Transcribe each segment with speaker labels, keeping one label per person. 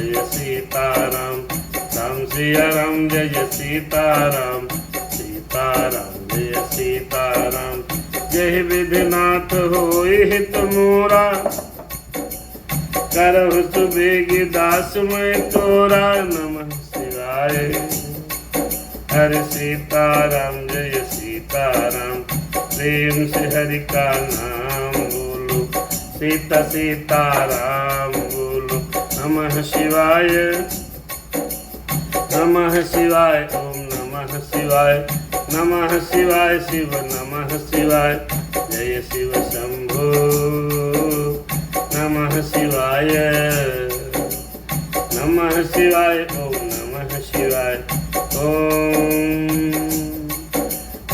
Speaker 1: जय सीताराम। राम सिया राम जय सीताराम। सीताराम जय सीताराम। जय विधिनाथ होय हित मोरा, करहु सुबेग दास मैं तोरा। नमः शिवाय। हरे सीताराम जय सीताराम। प्रेम से हरि का नाम बोलो, सीता सीताराम बोलो। नमः शिवाय, नमः शिवाय, ओम नमः शिवाय। नमः शिवाय शिव नमः शिवाय। जय शिव शंभो नमः शिवाय। नमः शिवाय, ओम नमः शिवाय।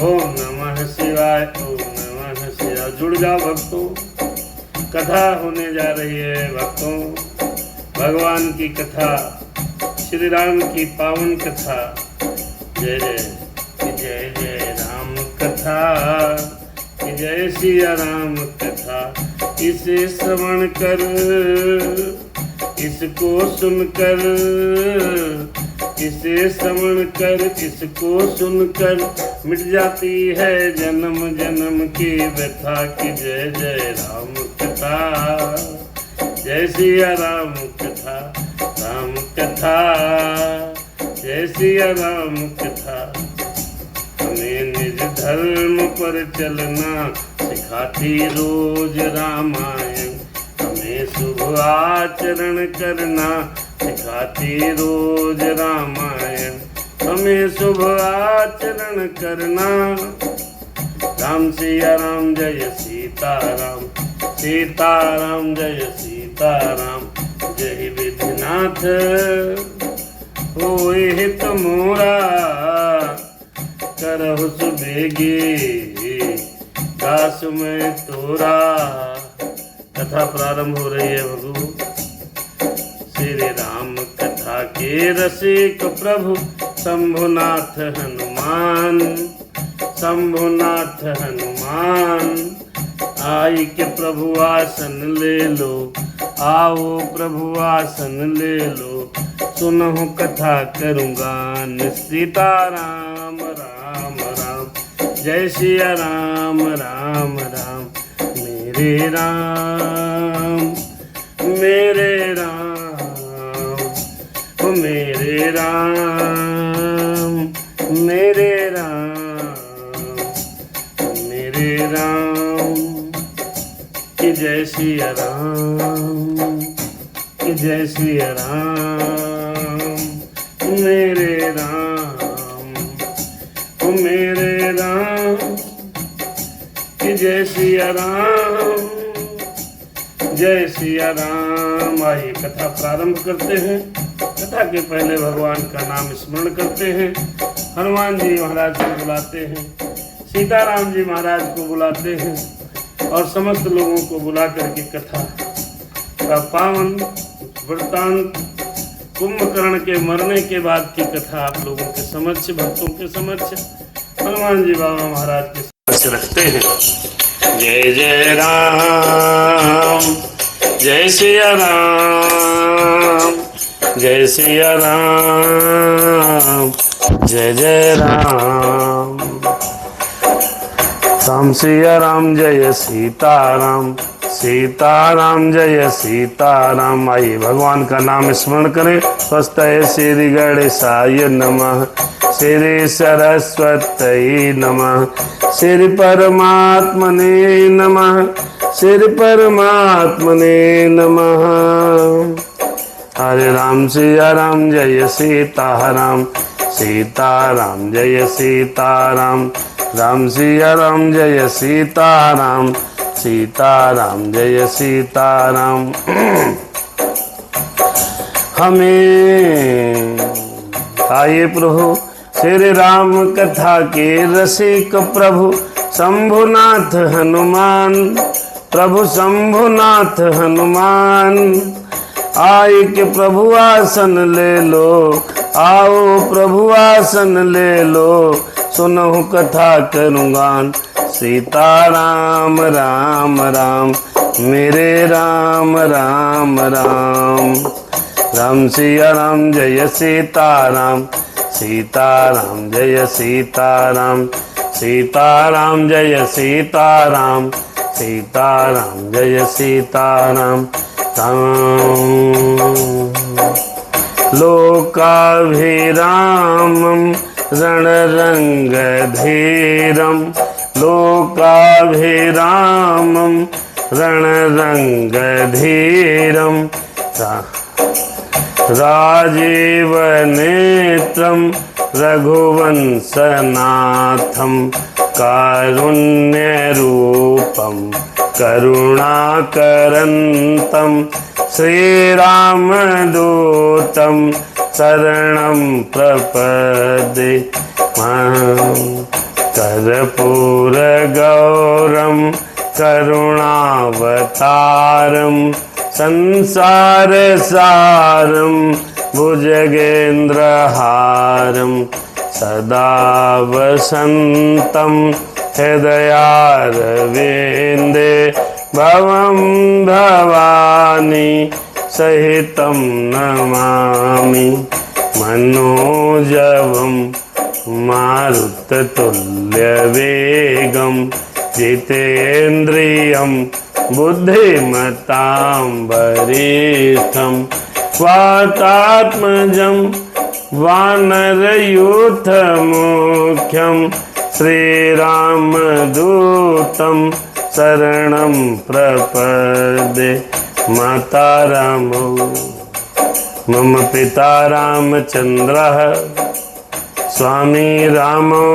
Speaker 1: ओम नमः शिवाय, ओम नमः शिवाय। जुड़ जाओ भक्तों, कथा होने जा रही है भक्तों। भगवान की कथा, श्री राम की पावन कथा। जय जय जय जय राम कथा, जय सिया राम कथा। इसे श्रवण कर, इसको सुनकर, इसे श्रवण कर, इसको सुनकर मिट जाती है जन्म जन्म की व्यथा की। जय जय राम कथा, जय सिया राम कथा। राम कथा, जय सिया राम कथा। हमें निज धर्म पर चलना सिखाती रोज रामायण। हमें शुभ आचरण करना सिखाती रोज रामायण। हमें शुभ आचरण करना। राम सिया राम जय सीताराम। सीताराम जय सीताराम। जय विधिनाथ होय हित मोरा, करहु सुबेगी दास मैं तोरा। कथा प्रारंभ हो रही है भगु। श्री राम कथा के रसिक प्रभु शंभुनाथ हनुमान। शंभुनाथ हनुमान आई के प्रभु आसन ले लो। आओ प्रभु आसन ले लो। सुनहु कथा करूँगा सीताराम राम राम। जय सिया राम राम राम। मेरे राम मेरे राम, ओ मेरे राम मेरे राम, मेरे राम की जय सिया राम, की जय सिया राम। मेरे राम, ओ मेरे राम की जय सिया राम, जय सिया राम। आइए कथा प्रारंभ करते हैं। कथा के पहले भगवान का नाम स्मरण करते हैं। हनुमान जी महाराज को बुलाते हैं, सीताराम जी महाराज को बुलाते हैं और समस्त लोगों को बुला करके कथा का पावन वृत्तांत कुंभकर्ण के मरने के बाद की कथा आप लोगों के समक्ष, भक्तों के समक्ष हनुमान जी बाबा महाराज के समक्ष रखते हैं। जय जय राम, जय सिया राम, जय सिया राम, जय जय राम। राम सिया राम जय सीताराम। सीताराम जय सीताराम। आइए भगवान का नाम स्मरण करें। स्वस्ति श्री गणेशाय नमः, श्री सरस्वती नमः, श्री परमात्मने नमः, श्री परमात्मने नमः। हरे राम सिया राम जय सीताराम। सीताराम जय सीताराम। राम सिया राम जय सीताराम। सीताराम जय सीताराम। हमें आइए प्रभु श्री राम कथा के रसिक प्रभु शंभुनाथ हनुमान। प्रभु शंभुनाथ हनुमान आए के प्रभु आसन ले लो। आओ प्रभु आसन ले लो। सुनहु कथा करूँगा सीताराम राम राम। मेरे राम राम राम। राम सिया राम जय सीताराम, सीताराम जय सीताराम, सीताराम जय सीताराम, सीताराम जय सीताराम। लोकाभिरामं रणरङ्गधीरं, लोकाभिरामं रणरङ्गधीरं, राजीवनेत्रं रघुवंशनाथं, कारुण्यरूपं करुणाकरन्तं, श्रीरामदूतं शरणं प्रपद्ये। कर्पूरगौरं करुणावतारं, संसारसारं भुजगेन्द्रहारं, सदा वसन्तं हृदयारविन्दे, भवं भवानी सहितं नमामि। मनोजवं मारुततुल्यवेगं, जितेन्द्रियं बुद्धिमतां वरिष्ठं, वातात्मजं वानरयूथमुख्यं, श्रीरामदूतं शरणं प्रपद्ये। माता रामो मम पिता रामचन्द्रः, स्वामी रामो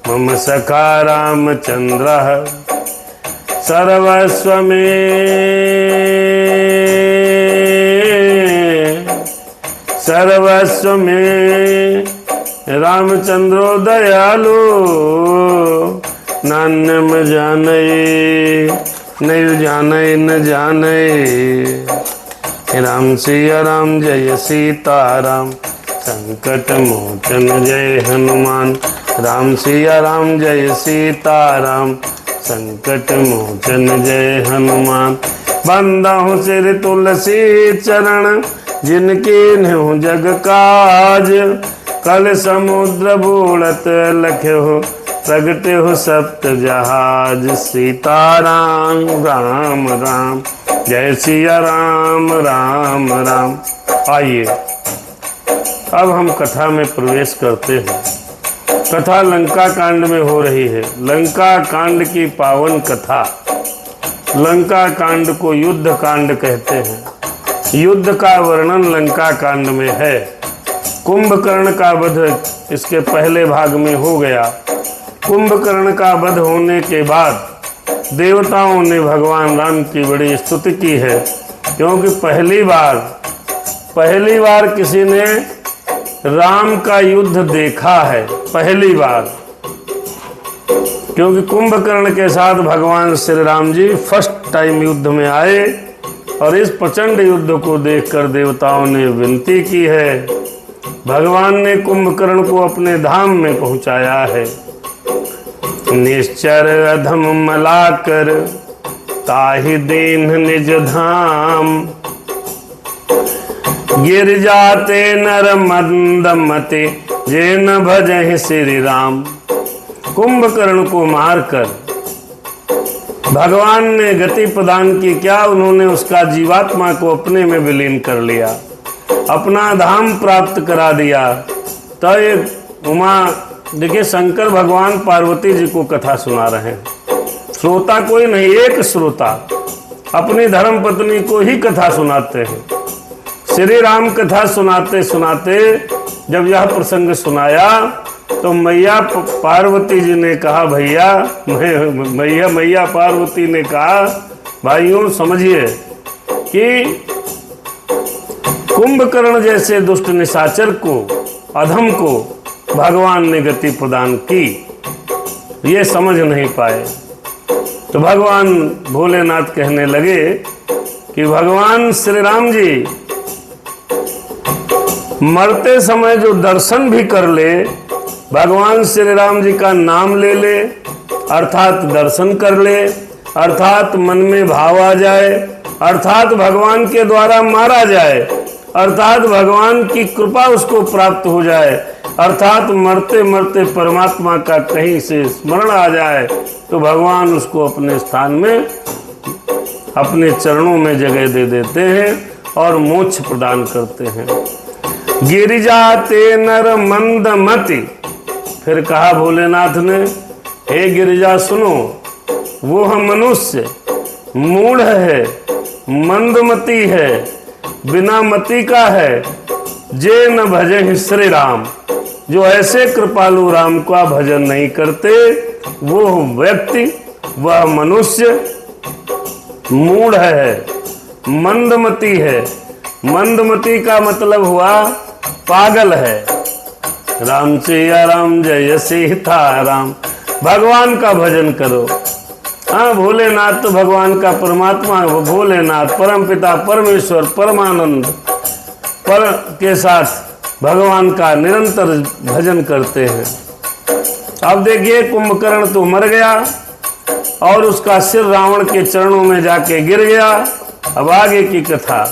Speaker 1: मम सखा रामचन्द्रः, सर्वस्व में रामचंद्रो दयालु, नान्यम जानै नहीं जानै न जानै। राम सिया राम जय सीताराम, संकट मोचन जय हनुमान, राम सिया राम जय सीताराम, संकट मोचन जय हनुमान। बंदाहु सिर तुलसी चरण, जिनके न्यू जग काज, कल समुद्र बूढ़त लख्यो, प्रगटे हो सप्त जहाज। सीताराम राम राम जय सिया राम राम राम। आइए अब हम कथा में प्रवेश करते हैं। कथा लंका कांड में हो रही है। लंका कांड की पावन कथा। लंका कांड को युद्ध कांड कहते हैं। युद्ध का वर्णन लंका कांड में है। कुंभकर्ण का वध इसके पहले भाग में हो गया। कुंभकर्ण का वध होने के बाद देवताओं ने भगवान राम की बड़ी स्तुति की है, क्योंकि पहली बार किसी ने राम का युद्ध देखा है। पहली बार, क्योंकि कुंभकर्ण के साथ भगवान श्री राम जी फर्स्ट टाइम युद्ध में आए और इस प्रचंड युद्ध को देखकर देवताओं ने विनती की है। भगवान ने कुंभकर्ण को अपने धाम में पहुंचाया है। निश्चर अधम मलाकर ताहि दीन निज धाम, गिर जाते नर मंदमते जे न भजहि श्री राम। कुंभकर्ण को मारकर भगवान ने गति प्रदान की। क्या उन्होंने उसका जीवात्मा को अपने में विलीन कर लिया, अपना धाम प्राप्त करा दिया। तो ये उमा देखिए, शंकर भगवान पार्वती जी को कथा सुना रहे हैं। श्रोता कोई नहीं, एक श्रोता अपनी धर्म पत्नी को ही कथा सुनाते हैं। श्री राम कथा सुनाते सुनाते जब यह प्रसंग सुनाया तो मैया पार्वती जी ने कहा, मैया पार्वती ने कहा, भाइयों समझिए कि कुंभकर्ण जैसे दुष्ट निशाचर को, अधम को भगवान ने गति प्रदान की, ये समझ नहीं पाए। तो भगवान भोलेनाथ कहने लगे कि भगवान श्री राम जी मरते समय जो दर्शन भी कर ले, भगवान श्री राम जी का नाम ले ले, अर्थात दर्शन कर ले, अर्थात मन में भाव आ जाए, अर्थात भगवान के द्वारा मारा जाए, अर्थात भगवान की कृपा उसको प्राप्त हो जाए, अर्थात मरते मरते परमात्मा का कहीं से स्मरण आ जाए तो भगवान उसको अपने स्थान में, अपने चरणों में जगह दे देते हैं और मोक्ष प्रदान करते हैं। गिरिजा ते नर मंदमति, फिर कहा भोलेनाथ ने, हे गिरिजा सुनो, वो हम मनुष्य मूढ़ है, मंदमती है, बिना मति का है, जे न भजे श्री राम, जो ऐसे कृपालु राम का भजन नहीं करते, वो व्यक्ति, वह मनुष्य मूढ़ है, मंदमती है। मंदमती का मतलब हुआ पागल है। राम सिया राम जय सीताराम, भगवान का भजन करो। हाँ, भोलेनाथ तो भगवान का परमात्मा है, वो भोलेनाथ परम पिता परमेश्वर परमानंद पर के साथ भगवान का निरंतर भजन करते हैं। अब देखिए, कुंभकर्ण तो मर गया और उसका सिर रावण के चरणों में जाके गिर गया। अब आगे की कथा।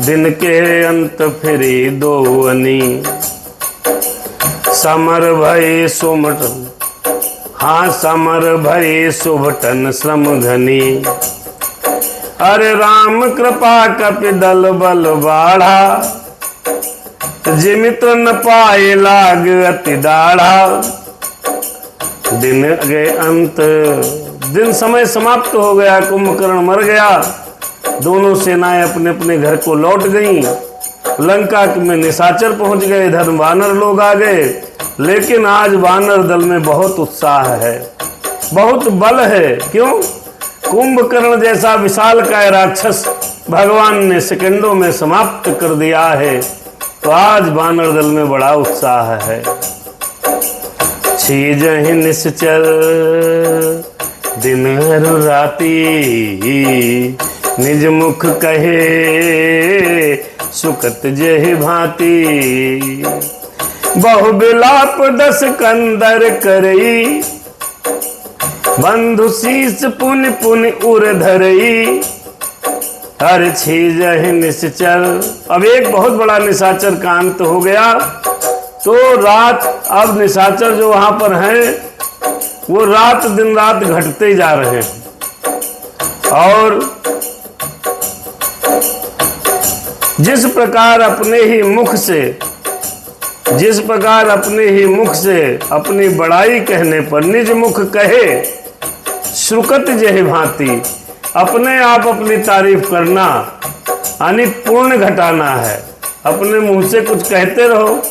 Speaker 1: दिन के अंत फिरी दो अनी, समर भय सुमटन, हाँ समर भय सुभटन श्रम घनी, अरे राम कृपा कपि दल बल बाढ़ा, जिमित्र न पाए लाग अति दाढ़ा। दिन गए अंत, दिन समय समाप्त हो गया, कुंभकर्ण मर गया, दोनों सेनाएं अपने अपने घर को लौट गईं। लंका में निशाचर पहुंच गए, इधर वानर लोग आ गए, लेकिन आज वानर दल में बहुत उत्साह है, बहुत बल है। क्यों? कुंभकर्ण जैसा विशालकाय राक्षस भगवान ने सेकंडों में समाप्त कर दिया है, तो आज वानर दल में बड़ा उत्साह है। छीजहि निश्चर दिन हर राती, निज मुख कहे सुकत जेहि भांति, बहु बिलाप दस कंदर करई, बंधु शीस पुन पुन उर धरई, हर छीजहि निश्चर। अब एक बहुत बड़ा निशाचर का अंत हो गया, तो रात, अब निशाचर जो वहां पर हैं वो रात दिन रात घटते जा रहे हैं। और जिस प्रकार अपने ही मुख से, जिस प्रकार अपने ही मुख से अपनी बड़ाई कहने पर निज मुख कहे श्रुकत जेहि भांति, अपने आप अपनी तारीफ करना यानी पूर्ण घटाना है। अपने मुंह से कुछ कहते रहो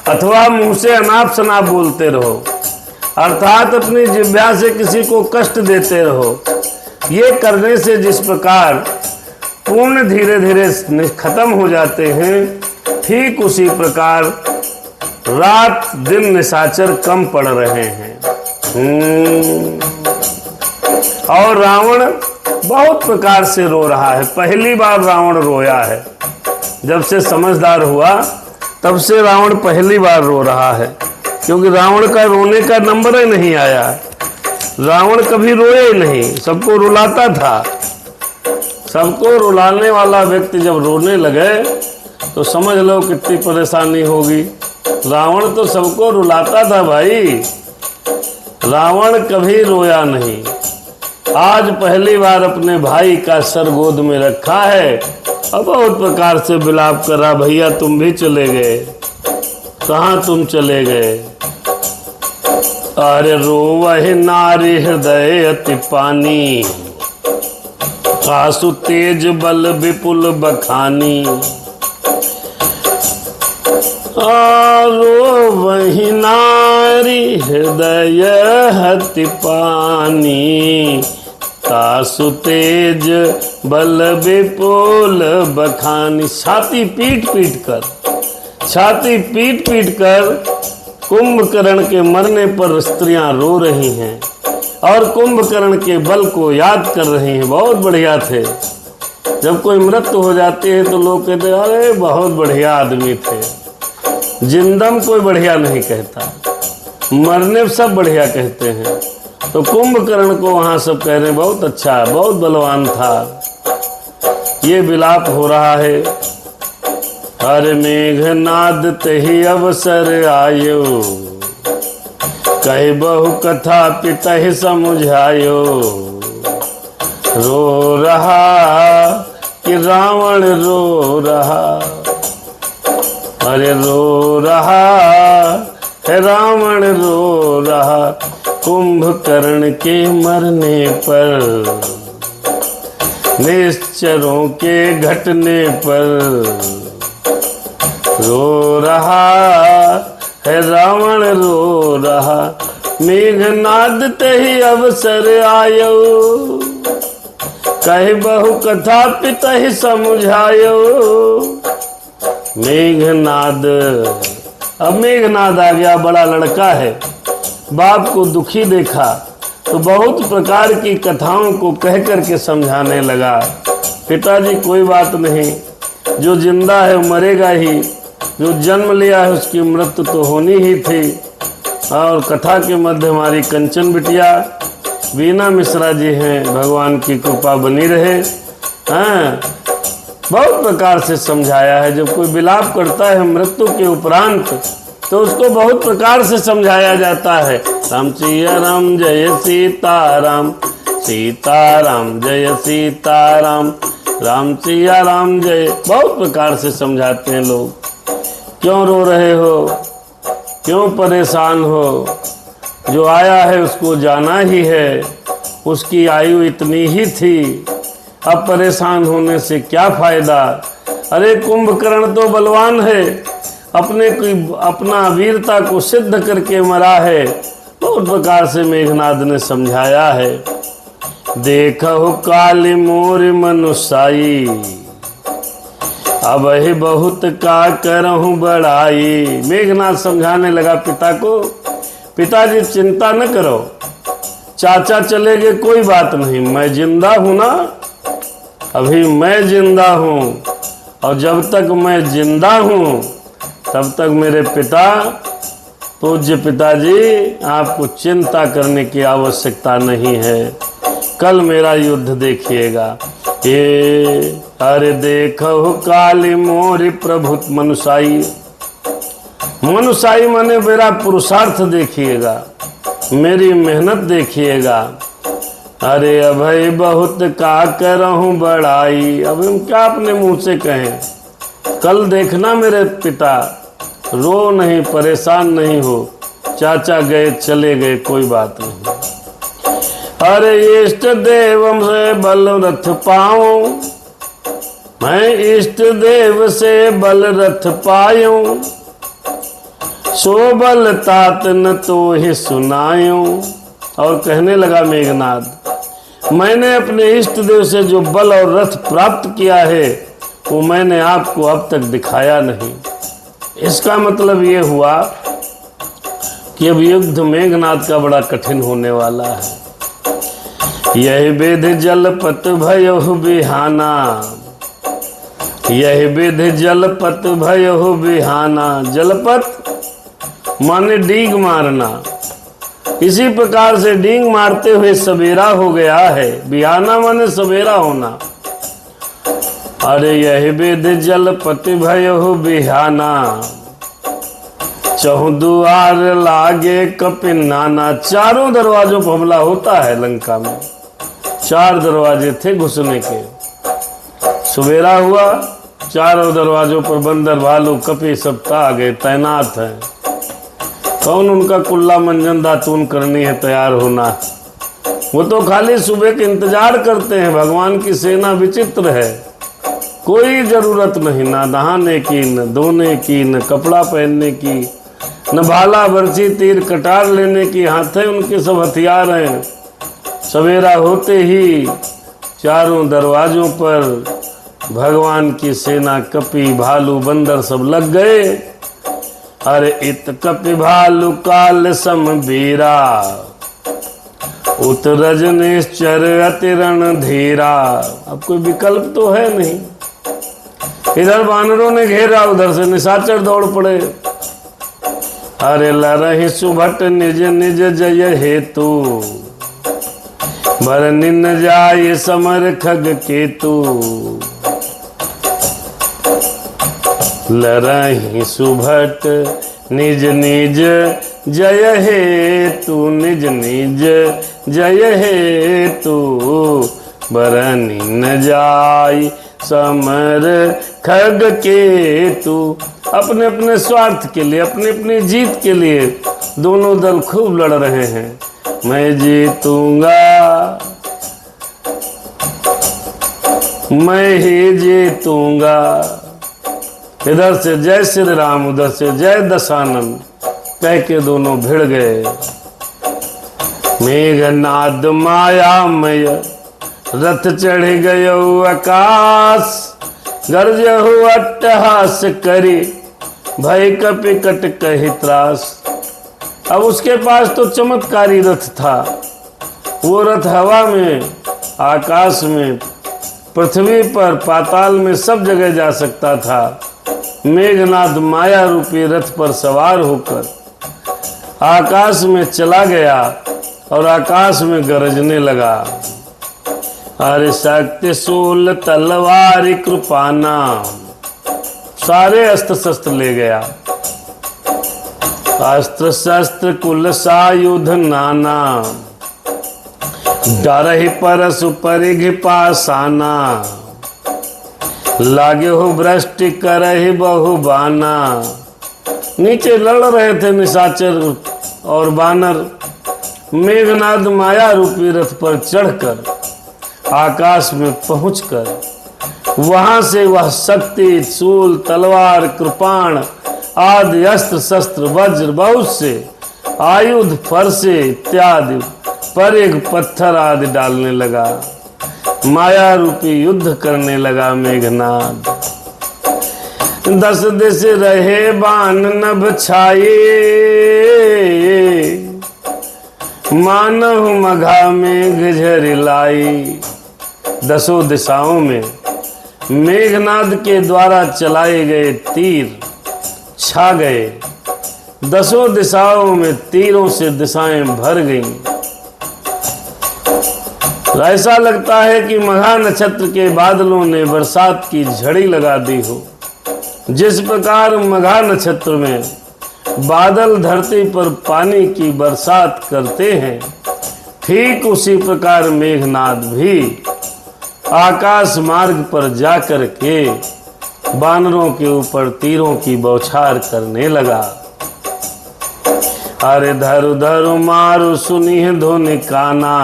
Speaker 1: अथवा मुंह से अनाप शनाप बोलते रहो, अर्थात अपनी जिह्वा से किसी को कष्ट देते रहो। ये करने से जिस प्रकार पूर्ण धीरे धीरे खत्म हो जाते हैं, ठीक उसी प्रकार रात दिन निशाचर कम पड़ रहे हैं। और रावण बहुत प्रकार से रो रहा है। पहली बार रावण रोया है, जब से समझदार हुआ तब से रावण पहली बार रो रहा है, क्योंकि रावण का रोने का नंबर ही नहीं आया। रावण कभी रोए ही नहीं, सबको रुलाता था। सबको रुलाने वाला व्यक्ति जब रोने लगे तो समझ लो कितनी परेशानी होगी। रावण तो सबको रुलाता था भाई, रावण कभी रोया नहीं। आज पहली बार अपने भाई का सर गोद में रखा है, अब बहुत प्रकार से विलाप करा, भैया तुम भी चले गए, कहाँ तुम चले गए। अरे रोवहि नारी हृदय अति पानी, आसु तेज बल विपुल बखानी। रोवहि नारी हृदय अति पानी, तासु तेज बल विपुल बखानी। छाती पीट पीट कर कुंभकर्ण के मरने पर स्त्रियां रो रही हैं और कुंभकर्ण के बल को याद कर रही हैं। बहुत बढ़िया थे। जब कोई मृत्यु हो जाती है तो लोग कहते हैं अरे बहुत बढ़िया आदमी थे। जिंदम कोई बढ़िया नहीं कहता, मरने सब बढ़िया कहते हैं। तो कुंभकर्ण को वहां सब कह रहे बहुत अच्छा, बहुत बलवान था। ये विलाप हो रहा है। हर मेघनाद तहि अवसर आयो, कही बहु कथा पितहि समुझायो। रो रहा कि रावण रो रहा, अरे रो रहा है रावण रो रहा, कुंभकर्ण के मरने पर, निश्चरों के घटने पर। रो रहा है रावण रो रहा, मेघनाद तहि अवसर आयो, कही बहु कथा पितहि समुझायो। मेघनाद, अब मेघनाद आ गया, बड़ा लड़का है, बाप को दुखी देखा तो बहुत प्रकार की कथाओं को कह करके समझाने लगा। पिताजी कोई बात नहीं, जो जिंदा है वो मरेगा ही, जो जन्म लिया है उसकी मृत्यु तो होनी ही थी। और कथा के मध्य हमारी कंचन बिटिया वीना मिश्रा जी हैं, भगवान की कृपा बनी रहे। हाँ, बहुत प्रकार से समझाया है। जब कोई विलाप करता है मृत्यु के उपरांत तो उसको बहुत प्रकार से समझाया जाता है। राम सिया राम जय सीताराम, सीताराम जय सीताराम, राम सिया राम जय, बहुत प्रकार से समझाते हैं लोग। क्यों रो रहे हो, क्यों परेशान हो, जो आया है उसको जाना ही है, उसकी आयु इतनी ही थी, अब परेशान होने से क्या फायदा। अरे कुंभकर्ण तो बलवान है, अपना वीरता को सिद्ध करके मरा है। बहुत प्रकार से मेघनाद ने समझाया है। देखो काली मोर मनुष्याई, अब ही बहुत का करहूं बड़ाई। मेघनाद समझाने लगा पिता को, पिताजी चिंता न करो, चाचा चले गए कोई बात नहीं, मैं जिंदा हूं ना, अभी मैं जिंदा हूं, और जब तक मैं जिंदा हूं तब तक मेरे पिता, पूज्य पिताजी, आपको चिंता करने की आवश्यकता नहीं है। कल मेरा युद्ध देखिएगा। ये अरे देखो काली मोरी प्रभु मनुष्याई, मनुष्याई माने मेरा पुरुषार्थ देखिएगा, मेरी मेहनत देखिएगा। अरे अभय बहुत का करहूं बड़ाई, अब हम क्या अपने मुंह से कहें। कल देखना मेरे पिता, रो नहीं, परेशान नहीं हो, चाचा गए चले गए कोई बात नहीं। अरे इष्ट देव से बल रथ पाऊं, मैं इष्ट देव से बल रथ पायूं, सो बल तात न तो ही सुनायूं। और कहने लगा मेघनाद, मैंने अपने इष्ट देव से जो बल और रथ प्राप्त किया है वो मैंने आपको अब तक दिखाया नहीं। इसका मतलब ये हुआ कि अब युद्ध मेघनाद का बड़ा कठिन होने वाला है। यही विधि जलपत भयो बिहाना, यही विधि जलपत भयो बिहाना। जलपत माने डींग मारना, इसी प्रकार से डींग मारते हुए सवेरा हो गया है। बिहाना माने सवेरा होना। अरे यही विधि जलपति भयो बिहाना, चौद्वार लागे कपिनाना। चारों दरवाजों पर हमला होता है लंका में, 4 दरवाजे थे घुसने के। सवेरा हुआ, चारों दरवाजों पर बंदर भालू कपि सब आ गए, तैनात हैं। कौन उनका कुल्ला मंजन दातून करनी है, तैयार होना। वो तो खाली सुबह के इंतजार करते हैं। भगवान की सेना विचित्र है, कोई जरूरत नहीं ना नहाने की, न धोने की, न कपड़ा पहनने की, न भाला बरछी तीर कटार लेने की। हाथे उनके सब हथियार हैं। सवेरा होते ही चारों दरवाजों पर भगवान की सेना कपि भालू बंदर सब लग गए। अरे इत कपि भालू काल समबीरा, उत रजनीश्चर अति रणधीरा। अब कोई विकल्प तो है नहीं। इधर वानरों ने घेरा, उधर से निशाचर दौड़ पड़े। अरे लरहि सुभट निज निज जय हेतु, बरनि न जाय समर खग केतु, लरहि सुभट निज निज जय हेतु, निज निज जय हेतु। बरनि न जाय समर खग केतु। अपने अपने स्वार्थ के लिए, अपनी अपनी जीत के लिए दोनों दल खूब लड़ रहे हैं। मैं जीतूंगा, मैं ही जीतूंगा। इधर से जय श्री राम, उधर से जय दशानन कह के दोनों भिड़ गए। मेघनाद मायामय रथ चढ़ गयो आकाश, गरजहु अट्टहास करी भय कपि कट कहि त्रास। अब उसके पास तो चमत्कारी रथ था। वो रथ हवा में, आकाश में, पृथ्वी पर, पाताल में, सब जगह जा सकता था। मेघनाद माया रूपी रथ पर सवार होकर आकाश में चला गया और आकाश में गरजने लगा। अरे शक्ति शूल तलवार कृपाना, सारे अस्त्र शस्त्र ले गया। अस्त्र शस्त्र कुल सायुध नाना, डरहि परसु परिघ पासाना। लागे हो वृष्टि करहि बहु बाना। नीचे लड़ रहे थे निशाचर और बानर। मेघनाद माया रूपी रथ पर चढ़कर आकाश में पहुंचकर वहां से वह शक्ति शूल तलवार कृपाण आदि अस्त्र शस्त्र वज्र बहुत से आयुध फरसे इत्यादि परिघ पत्थर आदि डालने लगा। माया रूपी युद्ध करने लगा मेघनाद। 10 दिश रहे बाण नभ छाये, मानहु मघा में झरि लाई। 10 दिशाओं में मेघनाद के द्वारा चलाए गए तीर छा गए। 10 दिशाओं में तीरों से दिशाएं भर गईं। ऐसा लगता है कि मघा नक्षत्र के बादलों ने बरसात की झड़ी लगा दी हो। जिस प्रकार मघा नक्षत्र में बादल धरती पर पानी की बरसात करते हैं, ठीक उसी प्रकार मेघनाद भी आकाश मार्ग पर जाकर के बानरों के ऊपर तीरों की बौछार करने लगा। अरे धरु धरु मारु सुनी धुन काना,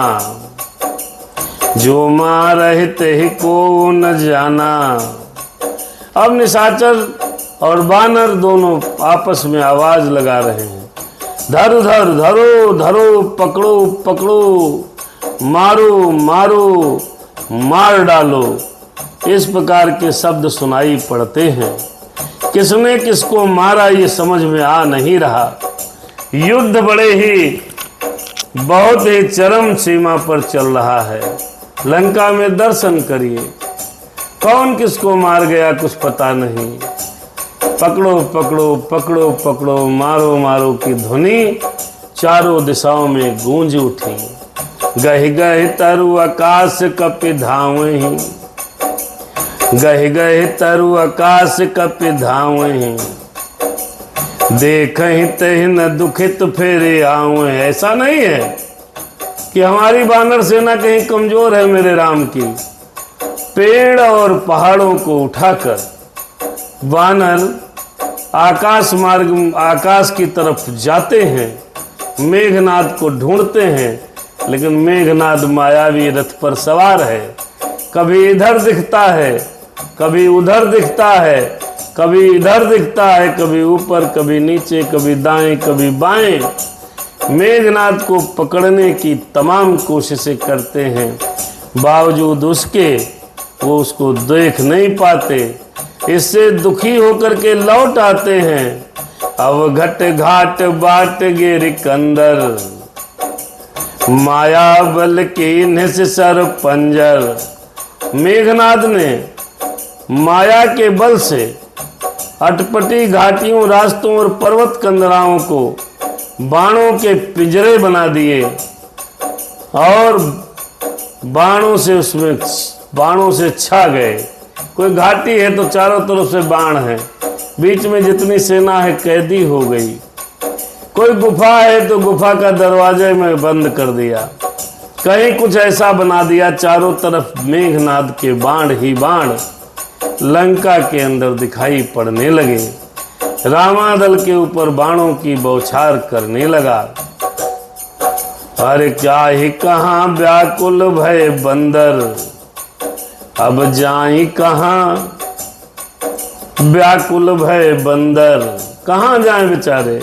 Speaker 1: जो मारहित ही को न जाना। अब निशाचर और बानर दोनों आपस में आवाज लगा रहे हैं। धरु धर धरो धरो, पकड़ो पकड़ो, मारो मारो, मार डालो। इस प्रकार के शब्द सुनाई पड़ते हैं। किसने किसको मारा ये समझ में आ नहीं रहा। युद्ध बड़े ही बहुत ही चरम सीमा पर चल रहा है। लंका में दर्शन करिए, कौन किसको मार गया कुछ पता नहीं। पकड़ो पकड़ो पकड़ो पकड़ो, मारो मारो की ध्वनि चारों दिशाओं में गूंज उठी। गहि गहि तरु आकाश कपि धावहि, गहि गहि तरु आकाश कपि धावहि। देखहि तहि न दुखित फेरे आवे। ऐसा नहीं है कि हमारी बानर सेना कहीं कमजोर है मेरे राम की। पेड़ और पहाड़ों को उठाकर बानर आकाश मार्ग, आकाश की तरफ जाते हैं, मेघनाद को ढूंढते हैं। लेकिन मेघनाद मायावी रथ पर सवार है। कभी इधर दिखता है, कभी उधर दिखता है, कभी इधर दिखता है, कभी ऊपर, कभी नीचे, कभी दाएं, कभी बाएं। मेघनाद को पकड़ने की तमाम कोशिशें करते हैं, बावजूद उसके वो उसको देख नहीं पाते। इससे दुखी होकर के लौट आते हैं। अब घट घाट बाट गिर कंदर, माया बल की निस सर पंजर। मेघनाद ने माया के बल से अटपटी घाटियों, रास्तों और पर्वत कंदराओं को बाणों के पिंजरे बना दिए और बाणों से उसमें बाणों से छा गए। कोई घाटी है तो चारों तरफ से बाण है, बीच में जितनी सेना है कैदी हो गई। कोई गुफा है तो गुफा का दरवाजे में बंद कर दिया। कहीं कुछ ऐसा बना दिया, चारों तरफ मेघनाद के बाण ही बाण लंका के अंदर दिखाई पड़ने लगे। रामादल के ऊपर बाणों की बौछार करने लगा। अरे क्या ही कहाँ व्याकुल भय बंदर, अब जाई कहाँ व्याकुल भय बंदर। कहाँ जाएं बेचारे,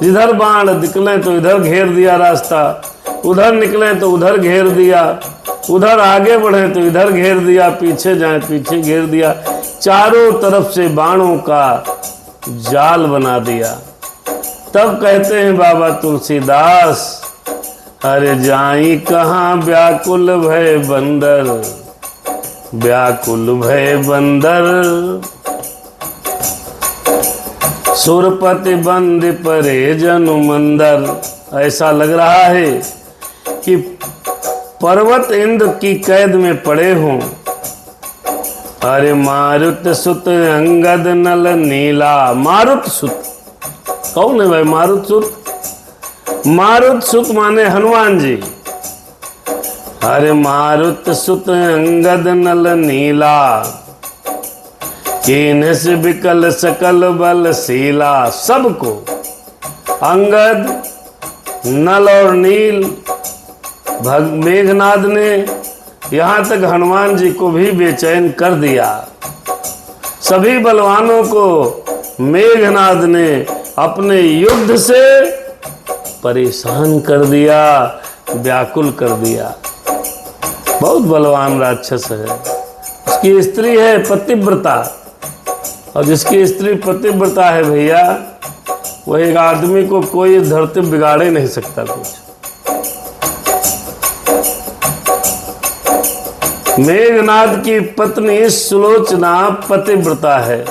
Speaker 1: जिधर बाण निकले तो इधर घेर दिया रास्ता, उधर निकले तो उधर घेर दिया, उधर आगे बढ़े तो इधर घेर दिया, पीछे जाए पीछे घेर दिया। चारों तरफ से बाणों का जाल बना दिया। तब कहते हैं बाबा तुलसीदास, अरे जाई कहाँ व्याकुल भय बंदर, व्याकुल भय बंदर। सुरपति बंद परे जनु मंदर। ऐसा लग रहा है कि पर्वत इंद्र की कैद में पड़े हों। अरे मारुत सुत अंगद नल नीला। मारुत सुत कौन है भाई? मारुत सुत, मारुत सुत माने हनुमान जी। अरे मारुत सुत अंगद नल नीला, कीन्ह से विकल सकल बल शीला। सबको अंगद, नल और नील मेघनाद ने यहाँ तक हनुमान जी को भी बेचैन कर दिया। सभी बलवानों को मेघनाद ने अपने युद्ध से परेशान कर दिया, व्याकुल कर दिया। बहुत बलवान राक्षस है। उसकी स्त्री है पतिव्रता, और जिसकी स्त्री पतिव्रता है भैया, वो एक आदमी को कोई धरती बिगाड़े नहीं सकता कुछ। मेघनाद की पत्नी सुलोचना पतिव्रता है,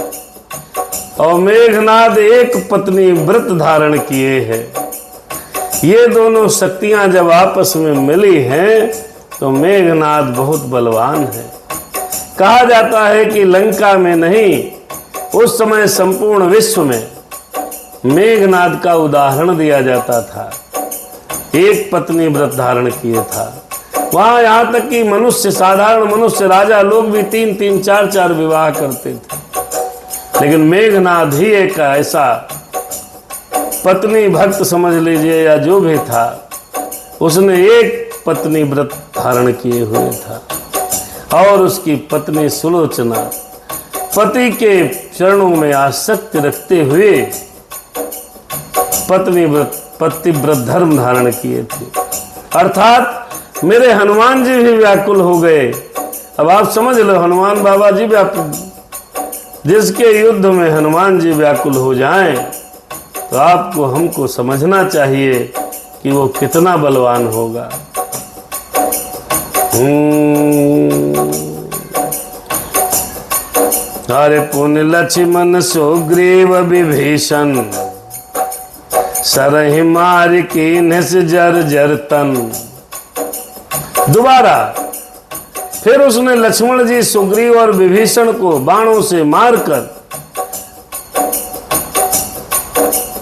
Speaker 1: और मेघनाद एक पत्नी व्रत धारण किए हैं। ये दोनों शक्तियां जब आपस में मिली हैं तो मेघनाद बहुत बलवान है। कहा जाता है कि लंका में नहीं, उस समय संपूर्ण विश्व में मेघनाद का उदाहरण दिया जाता था। एक पत्नी व्रत धारण किए था। वहां यहां तक कि मनुष्य, साधारण मनुष्य, राजा लोग भी 3-3, 4-4 विवाह करते थे, लेकिन मेघनाद ही एक ऐसा पत्नी भक्त समझ लीजिए या जो भी था, उसने एक पत्नी व्रत धारण किए हुए था। और उसकी पत्नी सुलोचना पति के चरणों में आसक्ति रखते हुए पतिव्रत धर्म धारण किए थे। अर्थात मेरे हनुमान जी भी व्याकुल हो गए। अब आप समझ लो, हनुमान बाबा जी व्याकुल, जिसके युद्ध में हनुमान जी व्याकुल हो जाएं, तो आपको हमको समझना चाहिए कि वो कितना बलवान होगा। अरे पुण्य लक्ष्मण सुग्रीव विभीषण, सरहि मार कीन्ह से जर जर तन। दोबारा फिर उसने लक्ष्मण जी, सुग्रीव और विभीषण को बाणों से मारकर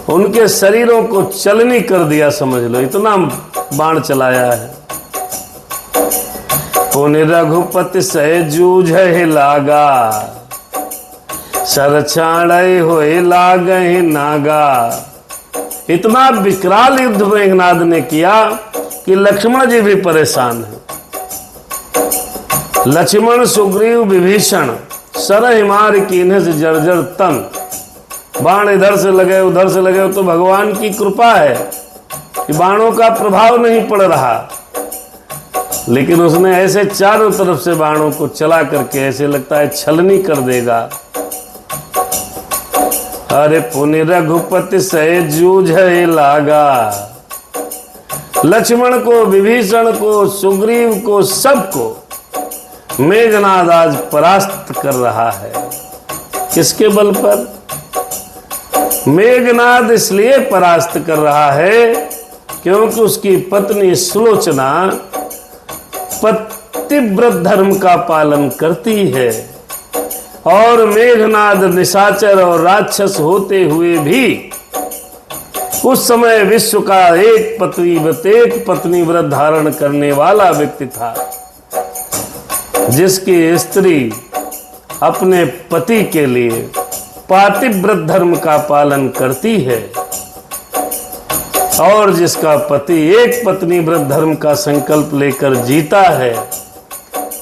Speaker 1: उनके शरीरों को चलनी कर दिया। समझ लो, इतना बाण चलाया है। पुनि रघुपति सह जूझ लागा, सर छाड़े होए लागहि नागा। इतना विकराल युद्ध मेघनाद ने किया कि लक्ष्मण जी भी परेशान हैं। लक्ष्मण, सुग्रीव, विभीषण सरहि मार कीन्ह से जर्जर तन। बाण इधर से लगे उधर से लगे, तो भगवान की कृपा है कि बाणों का प्रभाव नहीं पड़ रहा, लेकिन उसने ऐसे चारों तरफ से बाणों को चला करके ऐसे लगता है छलनी कर देगा। अरे पुनि रघुपति से जूझ लागा। लक्ष्मण को, विभीषण को, सुग्रीव को, सबको मेघनाद आज परास्त कर रहा है। किसके बल पर? मेघनाद इसलिए परास्त कर रहा है क्योंकि उसकी पत्नी सुलोचना पतिव्रत धर्म का पालन करती है, और मेघनाद निशाचर और राक्षस होते हुए भी उस समय विश्व का एक पत्नी व्रत धारण करने वाला व्यक्ति था, जिसकी स्त्री अपने पति के लिए पातिव्रत धर्म का पालन करती है, और जिसका पति एक पत्नी व्रत धर्म का संकल्प लेकर जीता है,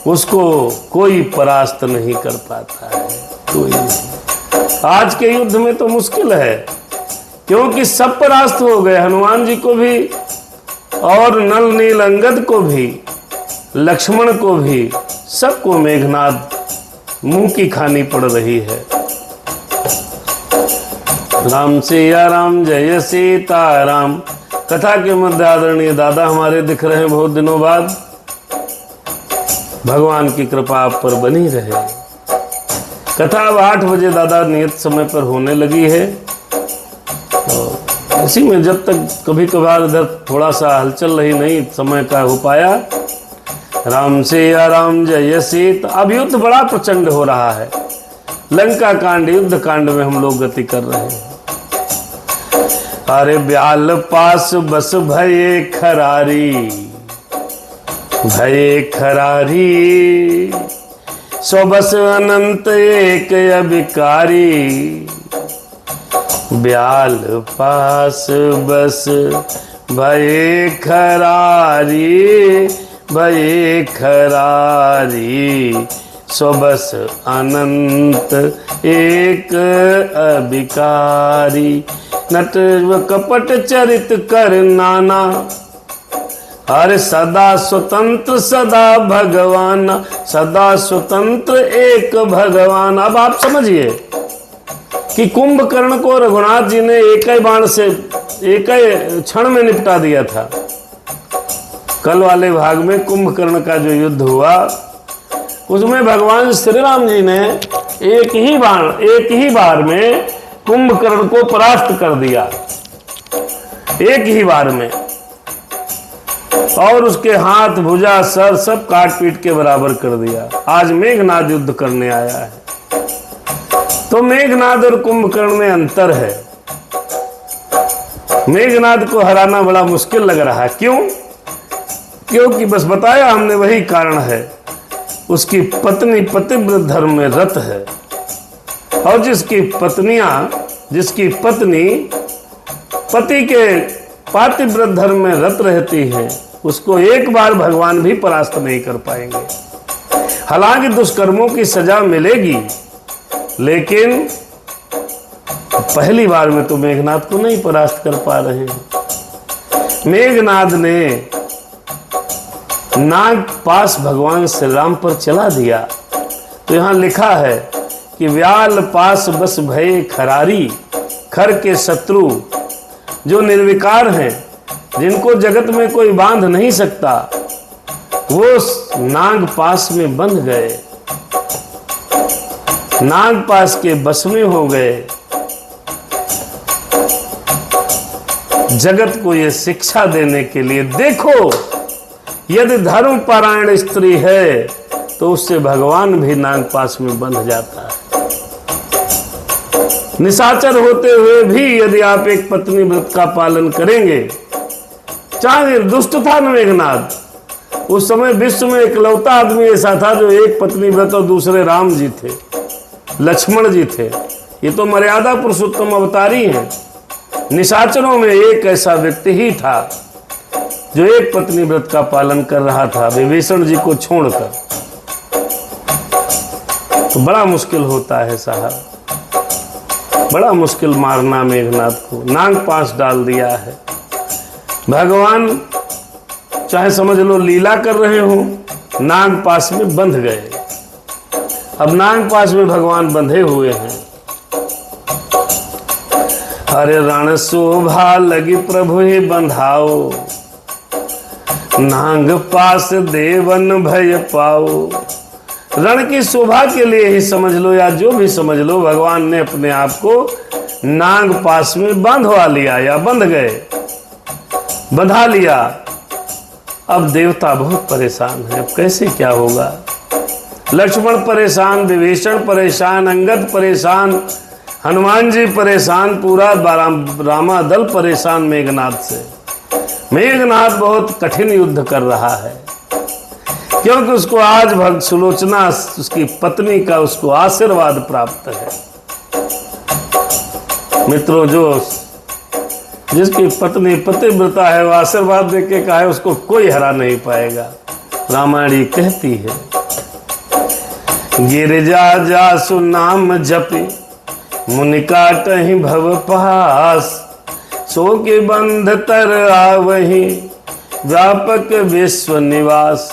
Speaker 1: उसको कोई परास्त नहीं कर पाता है, कोई नहीं। आज के युद्ध में तो मुश्किल है, क्योंकि सब परास्त हो गए, हनुमान जी को भी और नल नील अंगद को भी, लक्ष्मण को भी, सबको मेघनाद मुंह की खानी पड़ रही है। राम सिया राम जय सीताराम। कथा के मध्य आदरणीय दादा हमारे दिख रहे हैं बहुत दिनों बाद। भगवान की कृपा आप पर बनी रहे। कथा अब 8 बजे दादा नियत समय पर होने लगी है, और इसी में जब तक कभी कभार इधर थोड़ा सा हलचल रही, नहीं समय का हो पाया। राम सिया राम जय सीता। अब युद्ध बड़ा प्रचंड हो रहा है, लंका कांड युद्ध कांड में हम लोग गति कर रहे हैं। अरे ब्याल पास बस भये खरारी, भये खरारी, सो बस अनंत एक अभिकारी। ब्याल पास बस भये खरारी, भये खरारी, सो बस अनंत एक अभिकारी। नट कपट चरित कर नाना, अरे सदा स्वतंत्र सदा भगवान, सदा स्वतंत्र एक भगवान। अब आप समझिए कि कुंभकर्ण को रघुनाथ जी ने एक ही बाण से, एक ही क्षण में निपटा दिया था। कल वाले भाग में कुंभकर्ण का जो युद्ध हुआ, उसमें भगवान श्री राम जी ने एक ही बार में कुंभकर्ण को परास्त कर दिया, एक ही बार में, और उसके हाथ भुजा सर सब काट पीट के बराबर कर दिया। आज मेघनाद युद्ध करने आया है, तो मेघनाद और कुंभकर्ण में अंतर है। मेघनाद को हराना बड़ा मुश्किल लग रहा है। क्यों? क्योंकि बस बताया हमने, वही कारण है, उसकी पत्नी पतिव्रत धर्म में रत है, और जिसकी पत्नी पति के पातिव्रत धर्म में रत रहती है, उसको एक बार भगवान भी परास्त नहीं कर पाएंगे। हालांकि दुष्कर्मों की सजा मिलेगी, लेकिन पहली बार में तो मेघनाद को नहीं परास्त कर पा रहे हैं। मेघनाद ने नाग पास भगवान श्री राम पर चला दिया। तो यहां लिखा है कि व्याल पास बस भये खरारी, खर के शत्रु जो निर्विकार हैं, जिनको जगत में कोई बांध नहीं सकता, वो नाग पास में बंध गए, नाग पास के बस में हो गए। जगत को ये शिक्षा देने के लिए, देखो यदि धर्म परायण स्त्री है तो उससे भगवान भी नाग पास में बंध जाता है। निशाचर होते हुए भी यदि आप एक पत्नी व्रत का पालन करेंगे, चाहे दुष्ट था न मेघनाद, उस समय विश्व में इकलौता आदमी ऐसा था जो एक पत्नी व्रत, और दूसरे राम जी थे, लक्ष्मण जी थे। ये तो मर्यादा पुरुषोत्तम अवतारी हैं। निशाचरों में एक ऐसा व्यक्ति ही था जो एक पत्नी व्रत का पालन कर रहा था, विभीषण जी को छोड़कर। तो बड़ा मुश्किल होता है साहब, बड़ा मुश्किल मारना। मेघनाद को नाग पास डाल दिया है भगवान, चाहे समझ लो लीला कर रहे हो, नाग पास में बंध गए। अब नाग पास में भगवान बंधे हुए हैं। अरे रण शोभा लगी प्रभु ही बंधाओ, नाग पास देवन भय पाओ। रण की शोभा के लिए ही समझ लो, या जो भी समझ लो, भगवान ने अपने आप को नाग पास में बांधवा लिया, या बंध गए, बंधा लिया। अब देवता बहुत परेशान है, अब कैसे क्या होगा। लक्ष्मण परेशान, विभीषण परेशान, अंगद परेशान, हनुमान जी परेशान, पूरा रामा दल परेशान मेघनाद से। मेघनाद बहुत कठिन युद्ध कर रहा है, क्योंकि उसको आज भक्त सुलोचना उसकी पत्नी का उसको आशीर्वाद प्राप्त है। मित्रों, जो जिसकी पत्नी पतिव्रता है, वो आशीर्वाद देके कहा है उसको कोई हरा नहीं पाएगा। रामायणी कहती है, गिरिजा जासु नाम जपि मुनि काटहि भव पास, सो के बंध तर आवहि व्यापक विश्व निवास।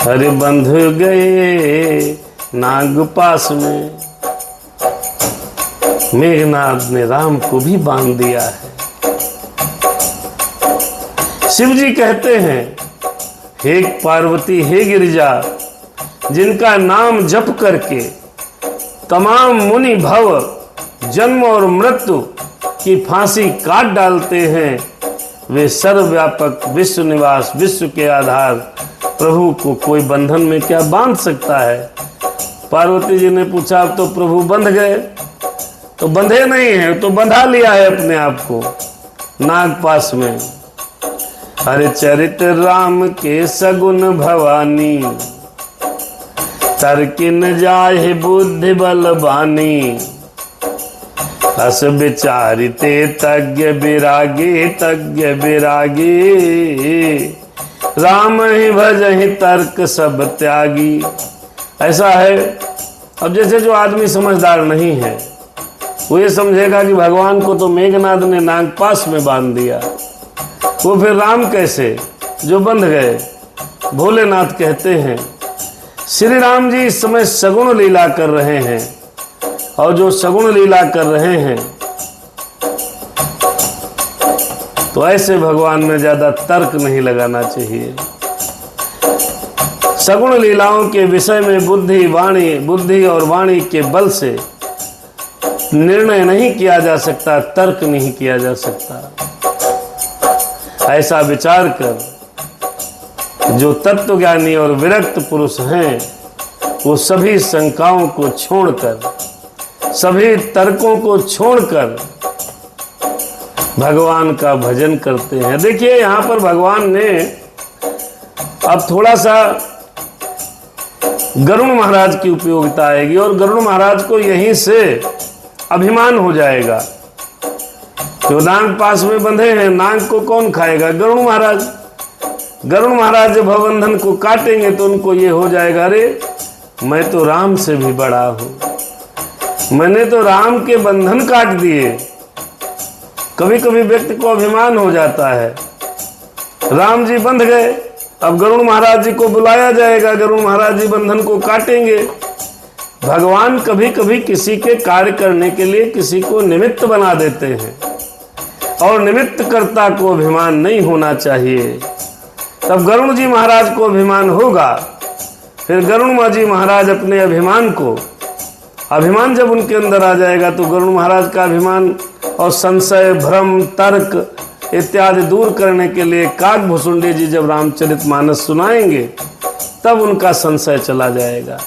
Speaker 1: हरि बंध गए नाग पास में। मेघनाद ने राम को भी बांध दिया है। शिव जी कहते हैं, हे पार्वती, हे गिरिजा, जिनका नाम जप करके तमाम मुनि भव जन्म और मृत्यु की फांसी काट डालते हैं, वे सर्वव्यापक विश्व निवास, विश्व के आधार प्रभु को कोई बंधन में क्या बांध सकता है। पार्वती जी ने पूछा, अब तो प्रभु बंध गए? तो बंधे नहीं है, तो बंधा लिया है अपने आप को नागपाश में। हरे चरित राम के सगुन भवानी, तर्किन जाहि बुद्धि बलवानी। अस विचारिते तज्ञ विरागी, तज्ञ विरागी, राम ही भजहि तर्क सब त्यागी। ऐसा है, अब जैसे जो आदमी समझदार नहीं है, वो ये समझेगा कि भगवान को तो मेघनाद ने नागपाश में बांध दिया, वो फिर राम कैसे जो बंध गए। भोलेनाथ कहते हैं, श्री राम जी इस समय सगुण लीला कर रहे हैं, और जो सगुण लीला कर रहे हैं तो ऐसे भगवान में ज्यादा तर्क नहीं लगाना चाहिए। सगुण लीलाओं के विषय में बुद्धि और वाणी के बल से निर्णय नहीं किया जा सकता, तर्क नहीं किया जा सकता। ऐसा विचार कर जो तत्वज्ञानी और विरक्त पुरुष हैं, वो सभी शंकाओं को छोड़कर, सभी तर्कों को छोड़कर भगवान का भजन करते हैं। देखिए, यहाँ पर भगवान ने अब थोड़ा सा गरुड़ महाराज की उपयोगिता आएगी, और गरुड़ महाराज को यहीं से अभिमान हो जाएगा। जो नाग पास में बंधे हैं, नाग को कौन खाएगा? गरुड़ महाराज। गरुड़ महाराज जब भवबंधन को काटेंगे तो उनको ये हो जाएगा, अरे मैं तो राम से भी बड़ा हूं, मैंने तो राम के बंधन काट दिए। कभी कभी व्यक्ति को अभिमान हो जाता है। राम जी बंध गए, अब गरुड़ महाराज जी को बुलाया जाएगा, गरुड़ महाराज जी बंधन को काटेंगे। भगवान कभी कभी किसी के कार्य करने के लिए किसी को निमित्त बना देते हैं, और निमित्त कर्ता को अभिमान नहीं होना चाहिए। तब गरुड़ जी महाराज को अभिमान होगा, फिर गरुड़ जी महाराज अपने अभिमान जब उनके अंदर आ जाएगा तो गरुड़ महाराज का अभिमान और संशय, भ्रम, तर्क इत्यादि दूर करने के लिए काकभुसुंडी जी जब रामचरितमानस सुनाएंगे तब उनका संशय चला जाएगा।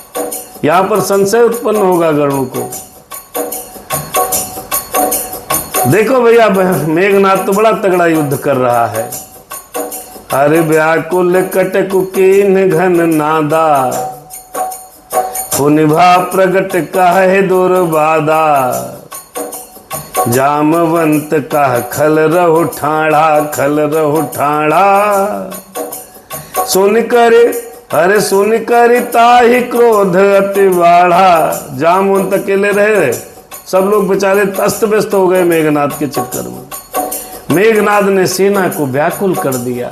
Speaker 1: यहाँ पर संशय उत्पन्न होगा गरुड़ को। देखो भैया, मेघनाद तो बड़ा तगड़ा युद्ध कर रहा है। हरि व्याकुल कटकु कीन घन नादा, निभा प्रगट काहे दुर्बादा। जामवंत कह खल रहु ठाड़ा, खल रहु ठाड़ा। सुन करे, अरे सुन करी ताहि क्रोध अति बाढ़ा। जामवंत अकेले रहे, सब लोग बेचारे अस्त व्यस्त हो गए मेघनाद के चक्कर में। मेघनाद ने सेना को व्याकुल कर दिया।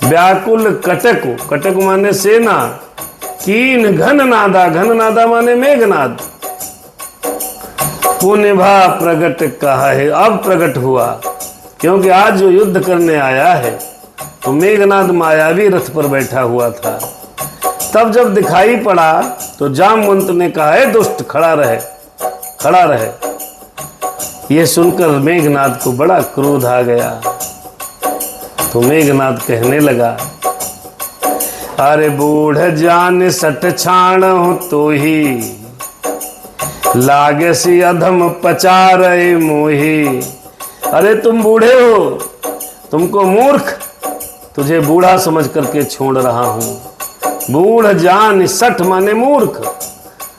Speaker 1: व्याकुल कटकु, कटकु माने सेना, कीन घन नादा, घन नादा माने मेघनाद। पुनिभा प्रगट कहा है, अब प्रकट हुआ, क्योंकि आज जो युद्ध करने आया है तो मेघनाद मायावी रथ पर बैठा हुआ था। तब जब दिखाई पड़ा तो जामवंत ने कहा, है दुष्ट, खड़ा रहे, खड़ा रहे। यह सुनकर मेघनाद को बड़ा क्रोध आ गया। तो मेघनाद कहने लगा, अरे बूढ़ जान सठ छाण हो तो ही, लागे सी अधम पचा रहे मोही। अरे तुम बूढ़े हो, तुमको मूर्ख, तुझे बूढ़ा समझ करके छोड़ रहा हूं। बूढ़ जान सठ माने मूर्ख,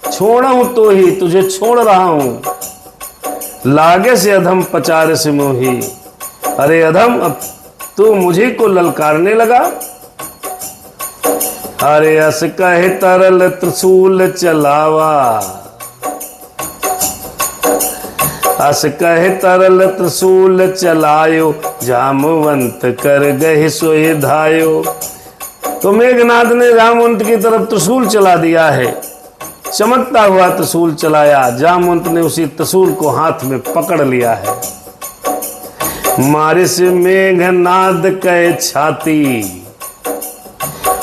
Speaker 1: छोड़ूं तो ही तुझे छोड़ रहा हूं। लागे से अधम पचारे से मोही, अरे अधम अब तू मुझे को ललकारने लगा। अरे अस कहे तरल त्रिशूल चलावा, अस कहे तरल त्रिशूल चलायो, जामवंत कर गए सोए धायो। तो मेघनाद ने जामवंत की तरफ त्रिशूल चला दिया है, चमकता हुआ त्रिशूल चलाया। जामवंत ने उसी त्रिशूल को हाथ में पकड़ लिया है। मारिस मेघनाद कहे छाती,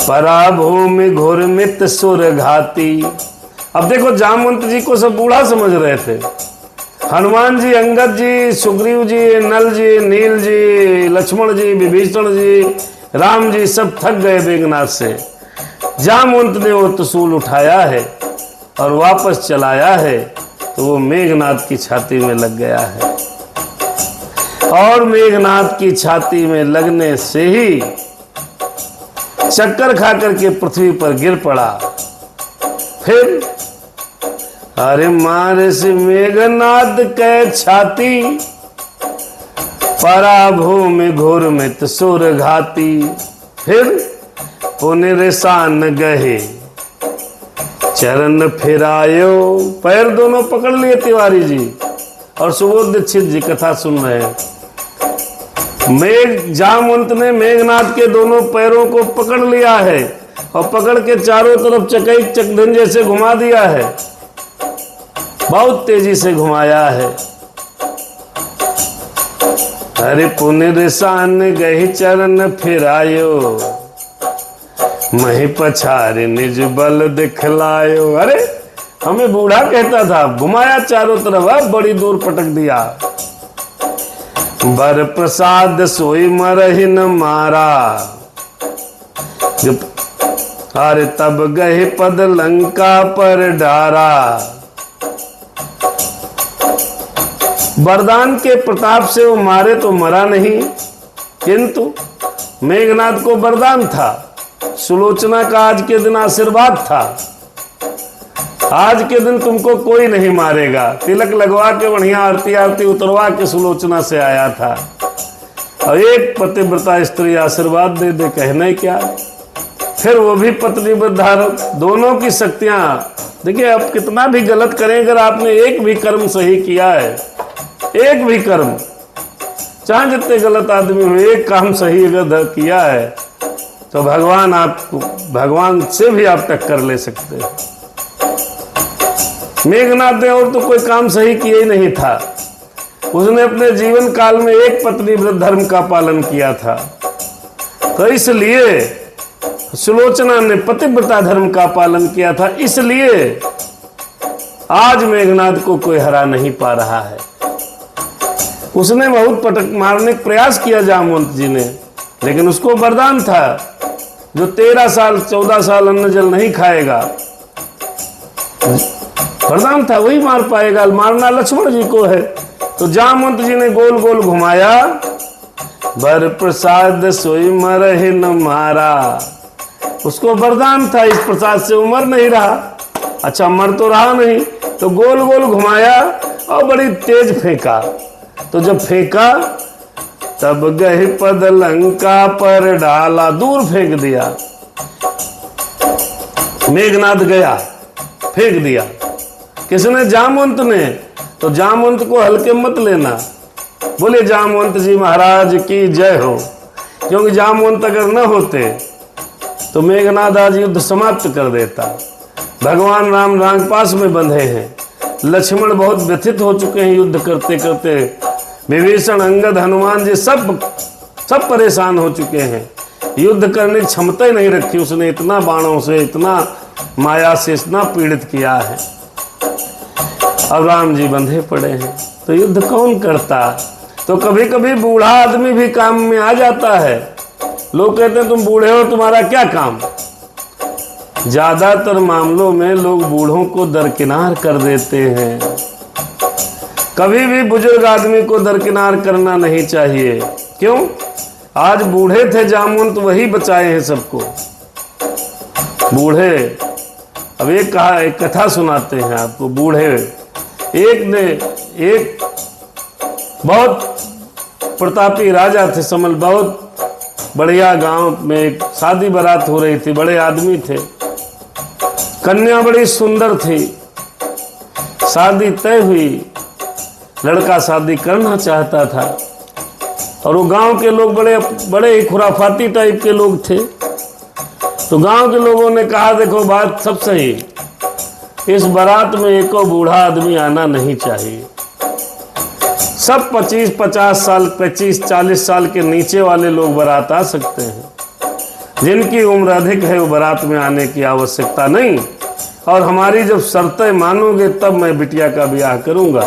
Speaker 1: पराभूमि घुरमित सुर घाती। अब देखो, जामवंत जी को सब बूढ़ा समझ रहे थे। हनुमान जी, अंगद जी, सुग्रीव जी, नल जी, नील जी, लक्ष्मण जी, विभीषण जी, राम जी सब थक गए मेघनाद से। जामवंत ने वो त्रिशूल उठाया है और वापस चलाया है, तो वो मेघनाद की छाती में लग गया है। और मेघनाद की छाती में लगने से ही चक्कर खा करके पृथ्वी पर गिर पड़ा। फिर अरे मारे से मेघनाद के छाती, पराभूमि घुरमित सुर घाती। फिर पुनरेसान गहे चरण फिरायो। पैर दोनों पकड़ लिए तिवारी जी और सुबोध दीक्षित जी कथा सुन रहे हैं। जामवंत ने मेघनाद के दोनों पैरों को पकड़ लिया है और पकड़ के चारों तरफ चकई चकधन जैसे घुमा दिया है, बहुत तेजी से घुमाया है। अरे पुनरेसान गहि चरण फिरायो, मही पछारे निज बल दिखलायो। अरे हमें बूढ़ा कहता था, घुमाया चारों तरफ, बड़ी दूर पटक दिया। बर प्रसाद सोई मरहि न मारा, अरे तब गए पद लंका पर डारा। वरदान के प्रताप से वो मारे तो मरा नहीं, किंतु मेघनाद को वरदान था, सुलोचना का आज के दिन आशीर्वाद था। आज के दिन तुमको कोई नहीं मारेगा। तिलक लगवा के बढ़िया आरती आरती उतरवा के सुलोचना से आया था, और एक पतिव्रता स्त्री आशीर्वाद दे दे, कहने क्या। फिर वो भी पत्नी धारण, दोनों की शक्तियां। देखिए, आप कितना भी गलत करें, अगर आपने एक भी कर्म सही किया है, एक भी कर्म, चाहे जितने गलत आदमी हो, एक काम सही अगर किया है, तो भगवान से भी आप टक्कर ले सकते हैं। मेघनाद ने और तो कोई काम सही किया ही नहीं था। उसने अपने जीवन काल में एक पत्नी व्रत धर्म का पालन किया था, तो इसलिए सुलोचना ने पतिव्रता धर्म का पालन किया था, इसलिए आज मेघनाद को कोई हरा नहीं पा रहा है। उसने बहुत पटक मारने का प्रयास किया जामवंत जी ने, लेकिन उसको वरदान था, जो 13 साल 14 साल अन्न जल नहीं खाएगा, वरदान था, वही मार पाएगा। मारना लक्ष्मण जी को है। तो जामवंत जी ने गोल गोल घुमाया, बर प्रसाद सोई मरहि न मारा। उसको वरदान था, इस प्रसाद से वो मर नहीं रहा। अच्छा, मर तो रहा नहीं, तो गोल गोल घुमाया और बड़ी तेज फेंका। तो जब फेंका, तब गए पद लंका पर डाला, दूर फेंक दिया। मेघनाद गया, फेंक दिया। किसने? जामवंत ने। तो जामवंत को हल्के मत लेना। बोले जामवंत जी महाराज की जय हो। क्योंकि जामवंत अगर न होते तो मेघनाद आज युद्ध समाप्त कर देता। भगवान राम रामपास में बंधे हैं, लक्ष्मण बहुत व्यथित हो चुके हैं युद्ध करते करते, विभीषण, अंगद, हनुमान जी सब परेशान हो चुके हैं। युद्ध करने की क्षमता ही नहीं रखी उसने, इतना बाणों से, इतना माया से इतना पीड़ित किया है। अब राम जी बंधे पड़े हैं, तो युद्ध कौन करता। तो कभी कभी बूढ़ा आदमी भी काम में आ जाता है। लोग कहते हैं तुम बूढ़े हो, तुम्हारा क्या काम। ज्यादातर मामलों में लोग बूढ़ों को दरकिनार कर देते हैं। कभी भी बुजुर्ग आदमी को दरकिनार करना नहीं चाहिए। क्यों? आज बूढ़े थे जामवंत, वही बचाए हैं सबको। बूढ़े, अब एक कथा सुनाते हैं आपको। बूढ़े एक बहुत प्रतापी राजा थे समल। बहुत बढ़िया गांव में एक शादी बारात हो रही थी, बड़े आदमी थे, कन्या बड़ी सुंदर थी। शादी तय हुई, लड़का शादी करना चाहता था और वो गांव के लोग बड़े ही खुराफाती टाइप के लोग थे। तो गांव के लोगों ने कहा देखो बात सब सही, इस बारात में एको बूढ़ा आदमी आना नहीं चाहिए। सब 25-50 साल, 25-40 साल के नीचे वाले लोग बारात आ सकते हैं। जिनकी उम्र अधिक है वो बारात में आने की आवश्यकता नहीं। और हमारी जब शर्तें मानोगे तब मैं बिटिया का ब्याह करूंगा।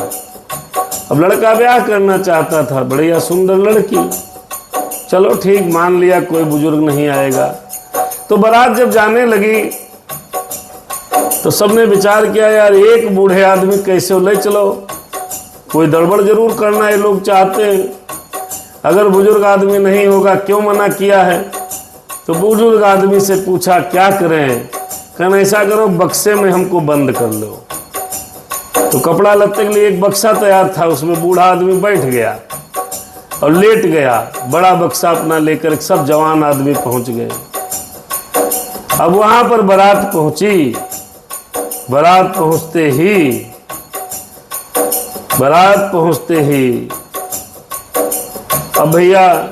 Speaker 1: अब लड़का ब्याह करना चाहता था, बढ़िया सुंदर लड़की। चलो ठीक, मान लिया कोई बुजुर्ग नहीं आएगा। तो बारात जब जाने लगी तो सबने विचार किया यार एक बूढ़े आदमी कैसे ले चलो, कोई गड़बड़ जरूर करना है लोग चाहते हैं। अगर बुजुर्ग आदमी नहीं होगा, क्यों मना किया है? तो बुजुर्ग आदमी से पूछा क्या करें? कहना ऐसा करो बक्से में हमको बंद कर लो। तो कपड़ा लत्ते के लिए एक बक्सा तैयार था, उसमें बूढ़ा आदमी बैठ गया और लेट गया। बड़ा बक्सा अपना लेकर सब जवान आदमी पहुंच गए। अब वहां पर बारात पहुंची। बारात पहुंचते ही अब भैया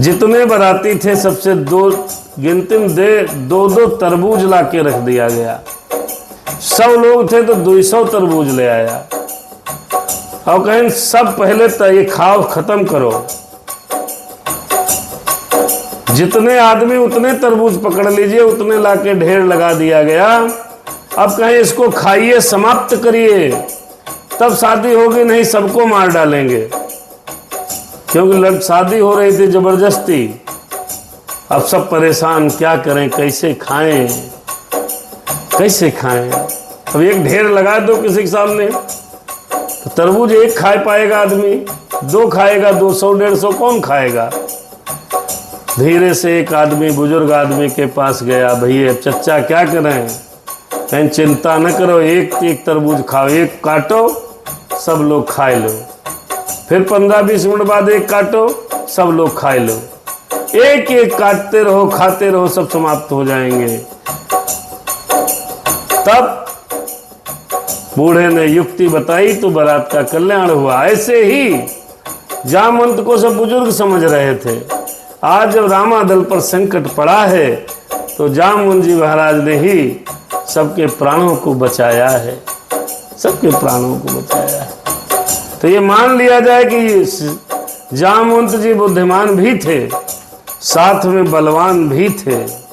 Speaker 1: जितने बाराती थे सबसे गिनती में दो तरबूज ला के रख दिया गया। 100 लोग थे तो 200 तरबूज ले आया और कहें सब पहले तो ये खाओ, खत्म करो। जितने आदमी उतने तरबूज पकड़ लीजिए, उतने लाके ढेर लगा दिया गया। अब कहें इसको खाइए, समाप्त करिए, तब शादी होगी, नहीं सबको मार डालेंगे। क्योंकि शादी हो रही थी जबरदस्ती। अब सब परेशान, क्या करें, कैसे खाएं। अब एक ढेर लगा दो किसी के सामने तो तरबूज एक खा पाएगा आदमी, 2 खाएगा, 200-150 कौन खाएगा। धीरे से एक आदमी बुजुर्ग आदमी के पास गया, भैया चचा क्या करें? कहीं चिंता न करो, एक तरबूज खाओ, एक काटो, सब लोग खाए लो। फिर 15-20 मिनट बाद एक काटो, सब लोग खाए लो। एक एक काटते रहो, खाते रहो, सब समाप्त हो जाएंगे। तब बूढ़े ने युक्ति बताई तो बारात का कल्याण हुआ। ऐसे ही जामवंत को सब बुजुर्ग समझ रहे थे। आज जब रामादल पर संकट पड़ा है तो जामवंत जी महाराज ने ही सबके प्राणों को बचाया है, सबके प्राणों को बचाया है। तो ये मान लिया जाए कि जामवंत जी बुद्धिमान भी थे, साथ में बलवान भी थे।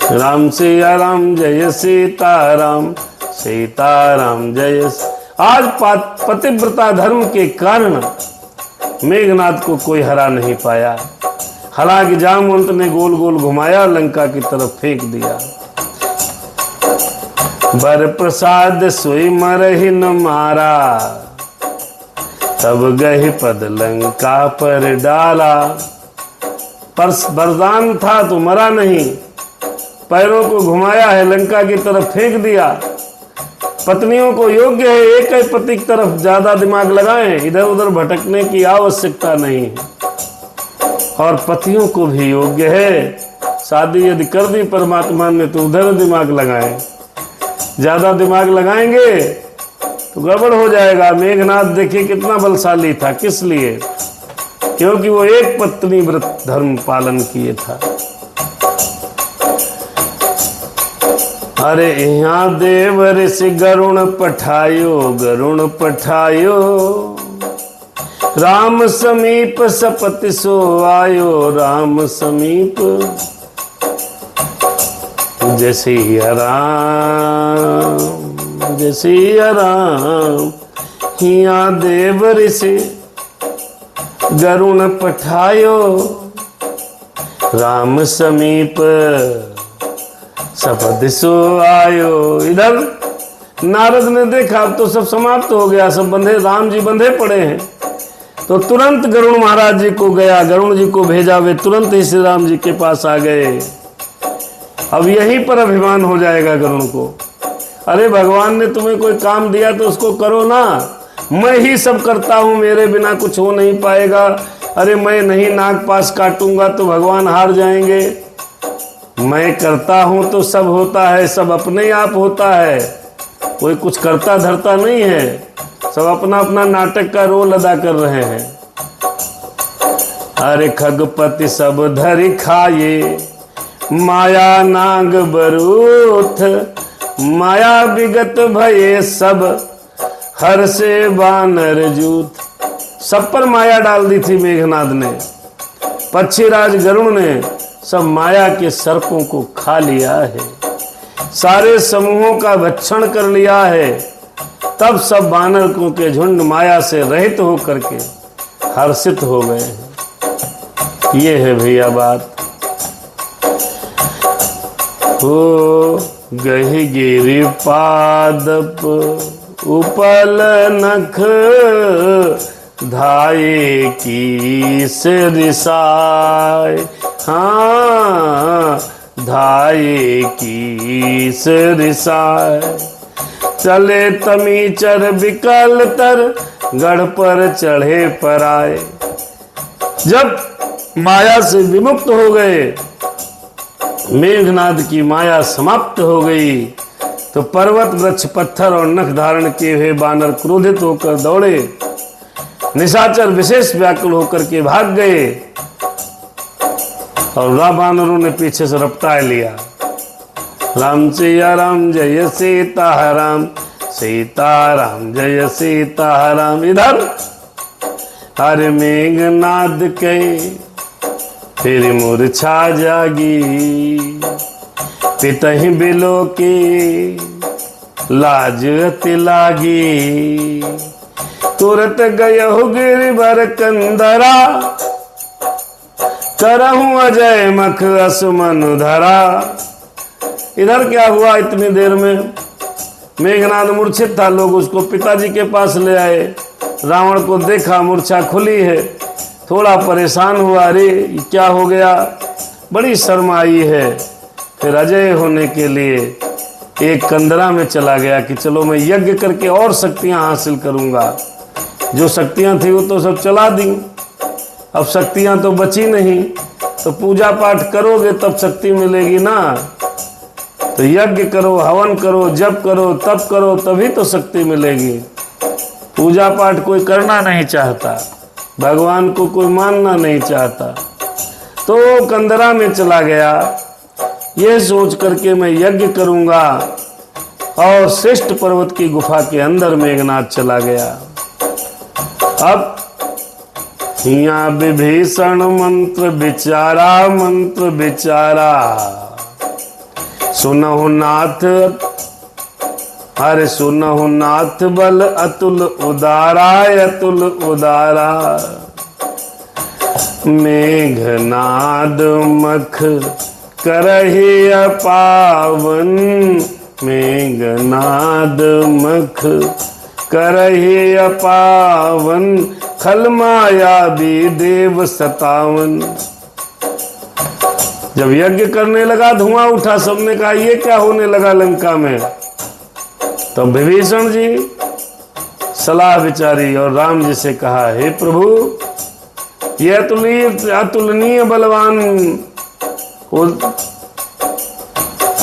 Speaker 1: राम सिया राम जय सीताराम, सीताराम जय। आज पतिव्रता धर्म के कारण मेघनाद को कोई हरा नहीं पाया। हालांकि जामवंत ने गोल गोल घुमाया, लंका की तरफ फेंक दिया। बर प्रसाद सोई मरहि न मारा, तब गहि पद लंका पर डाला। पर वरदान था तो मरा नहीं, पैरों को घुमाया है, लंका की तरफ फेंक दिया। पत्नियों को योग्य है एक ही पति की तरफ ज्यादा दिमाग लगाएं, इधर उधर भटकने की आवश्यकता नहीं है। और पतियों को भी योग्य है, शादी यदि कर दी परमात्मा ने तो उधर दिमाग लगाएं। ज्यादा दिमाग लगाएंगे तो गड़बड़ हो जाएगा। मेघनाद देखिए कितना बलशाली था, किस लिए? क्योंकि वो एक पत्नी व्रत धर्म पालन किए था। अरे यहाँ देव ऋषि गरुण पठायो, गरुण पठायो, राम समीप सपति सो आयो, राम समीप जय सिया राम, जय सिया राम। यहाँ देव ऋषि गरुण पठायो राम समीप, सपद सो आयो। इधर नारद ने देखा अब तो सब समाप्त हो गया, सब बंधे, राम जी बंधे पड़े हैं, तो तुरंत गरुण महाराज जी को गया, गरुण जी को भेजा, वे तुरंत ही श्री राम जी के पास आ गए। अब यहीं पर अभिमान हो जाएगा गरुण को, अरे भगवान ने तुम्हें कोई काम दिया तो उसको करो ना, मैं ही सब करता हूं, मेरे बिना कुछ हो नहीं पाएगा, अरे मैं नहीं नाग पास काटूंगा तो भगवान हार जाएंगे, मैं करता हूं तो सब होता है, सब अपने ही आप होता है, कोई कुछ करता धरता नहीं है, सब अपना अपना नाटक का रोल अदा कर रहे हैं। अरे खगपति सब धरि खाए, माया नाग बरूथ, माया विगत भये सब, हर से बानर जूथ। सब पर माया डाल दी थी मेघनाद ने, पक्षीराज गरुण ने सब माया के सर्पों को खा लिया है, सारे समूहों का भक्षण कर लिया है, तब सब बानरों के झुंड माया से रहित होकर के हर्षित हो गए हैं। ये है भैया बात। हो गहि गिरि पादप उपल नख, धाये की रिसाय, हाँ धाये की रिसाय। चले तमीचर विकल तर, गढ़ पर चढ़े पर आए। जब माया से विमुक्त हो गए, मेघनाद की माया समाप्त हो गई, तो पर्वत वृक्ष पत्थर और नख धारण किए हुए बानर क्रोधित होकर दौड़े, निशाचर विशेष व्याकुल होकर के भाग गए, और बानरों ने पीछे से रपटाए लिया। राम सिया राम जय सीताराम, सीताराम जय सीताराम। इधर हरे मेघनाद के फिर मूर्छा जागी, पितहि बिलो की लाज अति लागी, तुरत गयहु गिरिवर कंदरा, करहूं अजय मख असमन धरा। इधर क्या हुआ, इतनी देर में मेघनाद मूर्छित था, लोग उसको पिताजी के पास ले आए, रावण को देखा मूर्छा खुली है, थोड़ा परेशान हुआ, अरे क्या हो गया, बड़ी शर्म आई है। फिर अजय होने के लिए एक कंदरा में चला गया कि चलो मैं यज्ञ करके और शक्तियां हासिल करूंगा। जो शक्तियां थी वो तो सब चला दी, अब शक्तियां तो बची नहीं, तो पूजा पाठ करोगे तब शक्ति मिलेगी ना, तो यज्ञ करो, हवन करो, जप करो, तप करो, तभी तो शक्ति मिलेगी। पूजा पाठ कोई करना नहीं चाहता, भगवान को कोई मानना नहीं चाहता, तो कंदरा में चला गया, यह सोच करके मैं यज्ञ करूंगा, और श्रेष्ठ पर्वत की गुफा के अंदर मेघनाद चला गया। अब यहाँ विभीषण मंत्र विचारा, सुनहु नाथ, अरे सुनहु नाथ बल अतुल उदारा, अतुल उदारा। मेघनाद मख करहि अपावन, मेघनाद मख करहि अपावन, खल माया भी देव सतावन। जब यज्ञ करने लगा धुआं उठा, सबने कहा ये क्या होने लगा लंका में। तो विभीषण जी सलाह विचारी और राम जी से कहा, हे प्रभु, ये अतुलनीय बलवान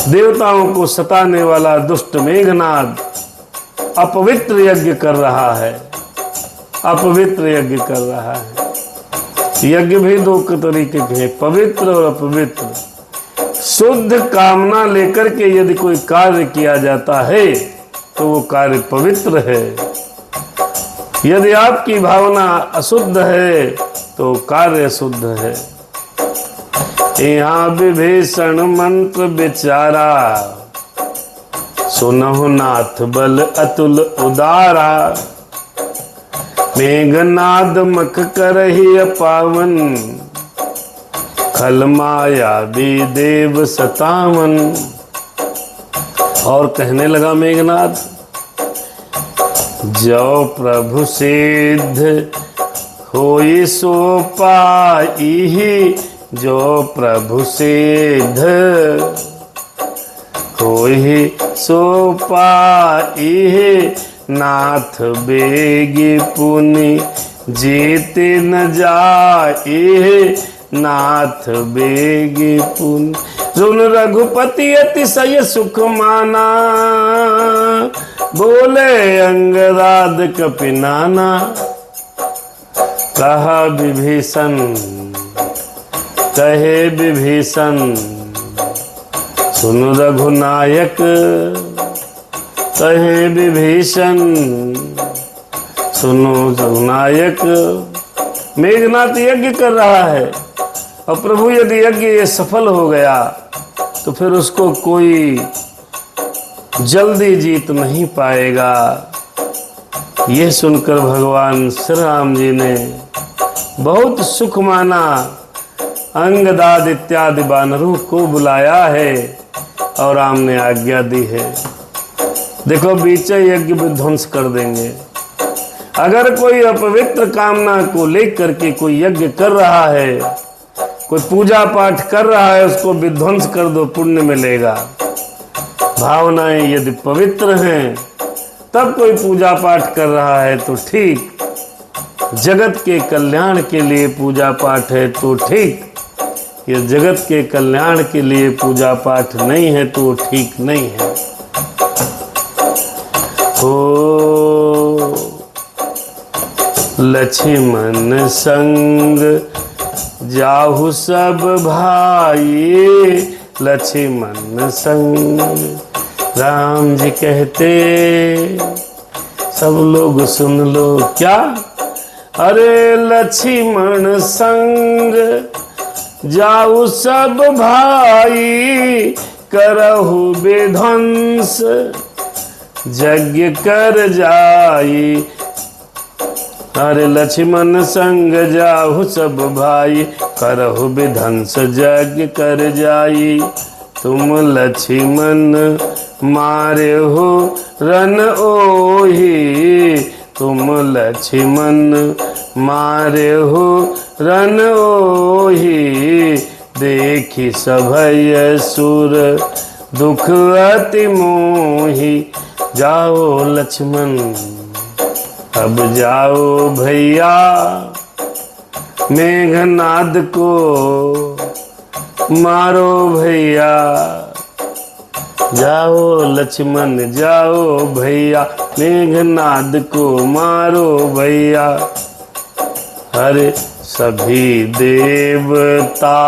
Speaker 1: देवताओं को सताने वाला दुष्ट मेघनाद अपवित्र यज्ञ कर रहा है, अपवित्र यज्ञ कर रहा है। यज्ञ भी दो तरीके के हैं, पवित्र और अपवित्र। शुद्ध कामना लेकर के यदि कोई कार्य किया जाता है तो वो कार्य पवित्र है, यदि आपकी भावना अशुद्ध है तो कार्य शुद्ध है। यहाँ विभीषण मंत्र विचारा, सुनहु नाथ बल अतुल उदारा। मेघनाद मख करहि पावन, खल माया देव सतावन। और कहने लगा मेघनाद, जो प्रभु सिद्ध होई सो पाई, जो प्रभु सिद्ध होई सो पाई, नाथ बेगी पुनि जीते न जाए, नाथ बेगी पुनि। सुन रघुपति अतिशय सुख माना, बोले अंगराद कपि नाना। कहा विभीषण, कहे विभीषण, सुन रघुनायक, कहे विभीषण, सुनो रघुनायक। मेघनाथ यज्ञ कर रहा है और प्रभु यदि यज्ञ ये सफल हो गया तो फिर उसको कोई जल्दी जीत नहीं पाएगा। यह सुनकर भगवान श्री राम जी ने बहुत सुख माना, अंगदाद इत्यादि वानरों को बुलाया है और राम ने आज्ञा दी है, देखो बीचे यज्ञ विध्वंस कर देंगे। अगर कोई अपवित्र कामना को लेकर के कोई यज्ञ कर रहा है, कोई पूजा पाठ कर रहा है, उसको विध्वंस कर दो, पुण्य मिलेगा। भावनाएं यदि पवित्र हैं तब कोई पूजा पाठ कर रहा है तो ठीक, जगत के कल्याण के लिए पूजा पाठ है तो ठीक, ये जगत के कल्याण के लिए पूजा पाठ नहीं है तो ठीक नहीं है। हो लक्ष्मण संग जाहु सब भाई, लक्ष्मण संग। राम जी कहते, सब लोग सुन लो क्या, अरे लक्ष्मण संग जाऊ सब भाई, करहु विध्वंस यज्ञ कर जाई। अरे लक्ष्मण संग जाहु सब भाई, करहु विध्वंस यज्ञ कर जाई। तुम लक्ष्मण मारे हो रन ओही, तुम लक्ष्मण मारे हो रन ओही, देखी सभय सुर दुख अति मोही। जाओ लक्ष्मण, अब जाओ भैया, मेघनाद को मारो भैया। जाओ लक्ष्मण जाओ भैया, मेघनाद को मारो भैया। अरे सभी देवता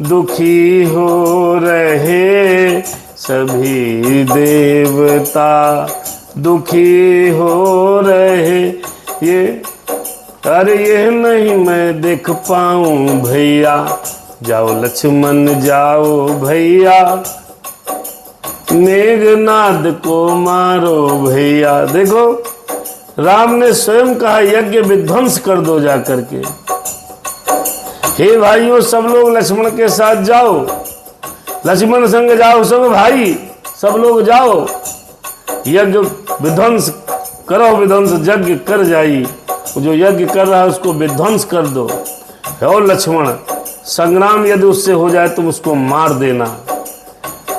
Speaker 1: दुखी हो रहे, सभी देवता दुखी हो रहे। ये अरे ये नहीं मैं देख पाऊं भैया, जाओ लक्ष्मण जाओ भैया, मेघनाद को मारो भैया। देखो राम ने स्वयं कहा यज्ञ विध्वंस कर दो जा करके। हे भाइयों सब लोग लक्ष्मण के साथ जाओ, लक्ष्मण संग जाओ सब भाई, सब लोग जाओ यज्ञ विध्वंस करो, विध्वंस यज्ञ कर जाई। जो यज्ञ कर रहा है उसको विध्वंस कर दो। और लक्ष्मण संग्राम यदि उससे हो जाए तुम उसको मार देना,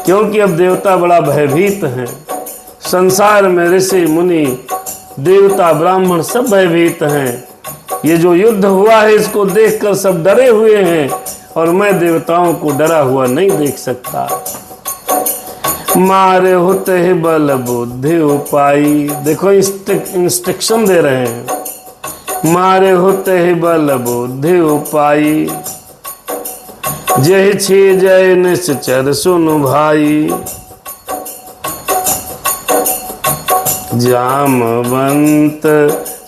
Speaker 1: क्योंकि अब देवता बड़ा भयभीत हैं। संसार में ऋषि मुनि देवता ब्राह्मण सब भयभीत हैं। ये जो युद्ध हुआ है इसको देखकर सब डरे हुए हैं और मैं देवताओं को डरा हुआ नहीं देख सकता। मारे होते ही बल बुद्धि उपाई। देखो इंस्ट्रक्शन दे रहे हैं, मारे होते ही बल बुद्धि उपाई, जय छी जय निश्चर सुनु भाई। जामवंत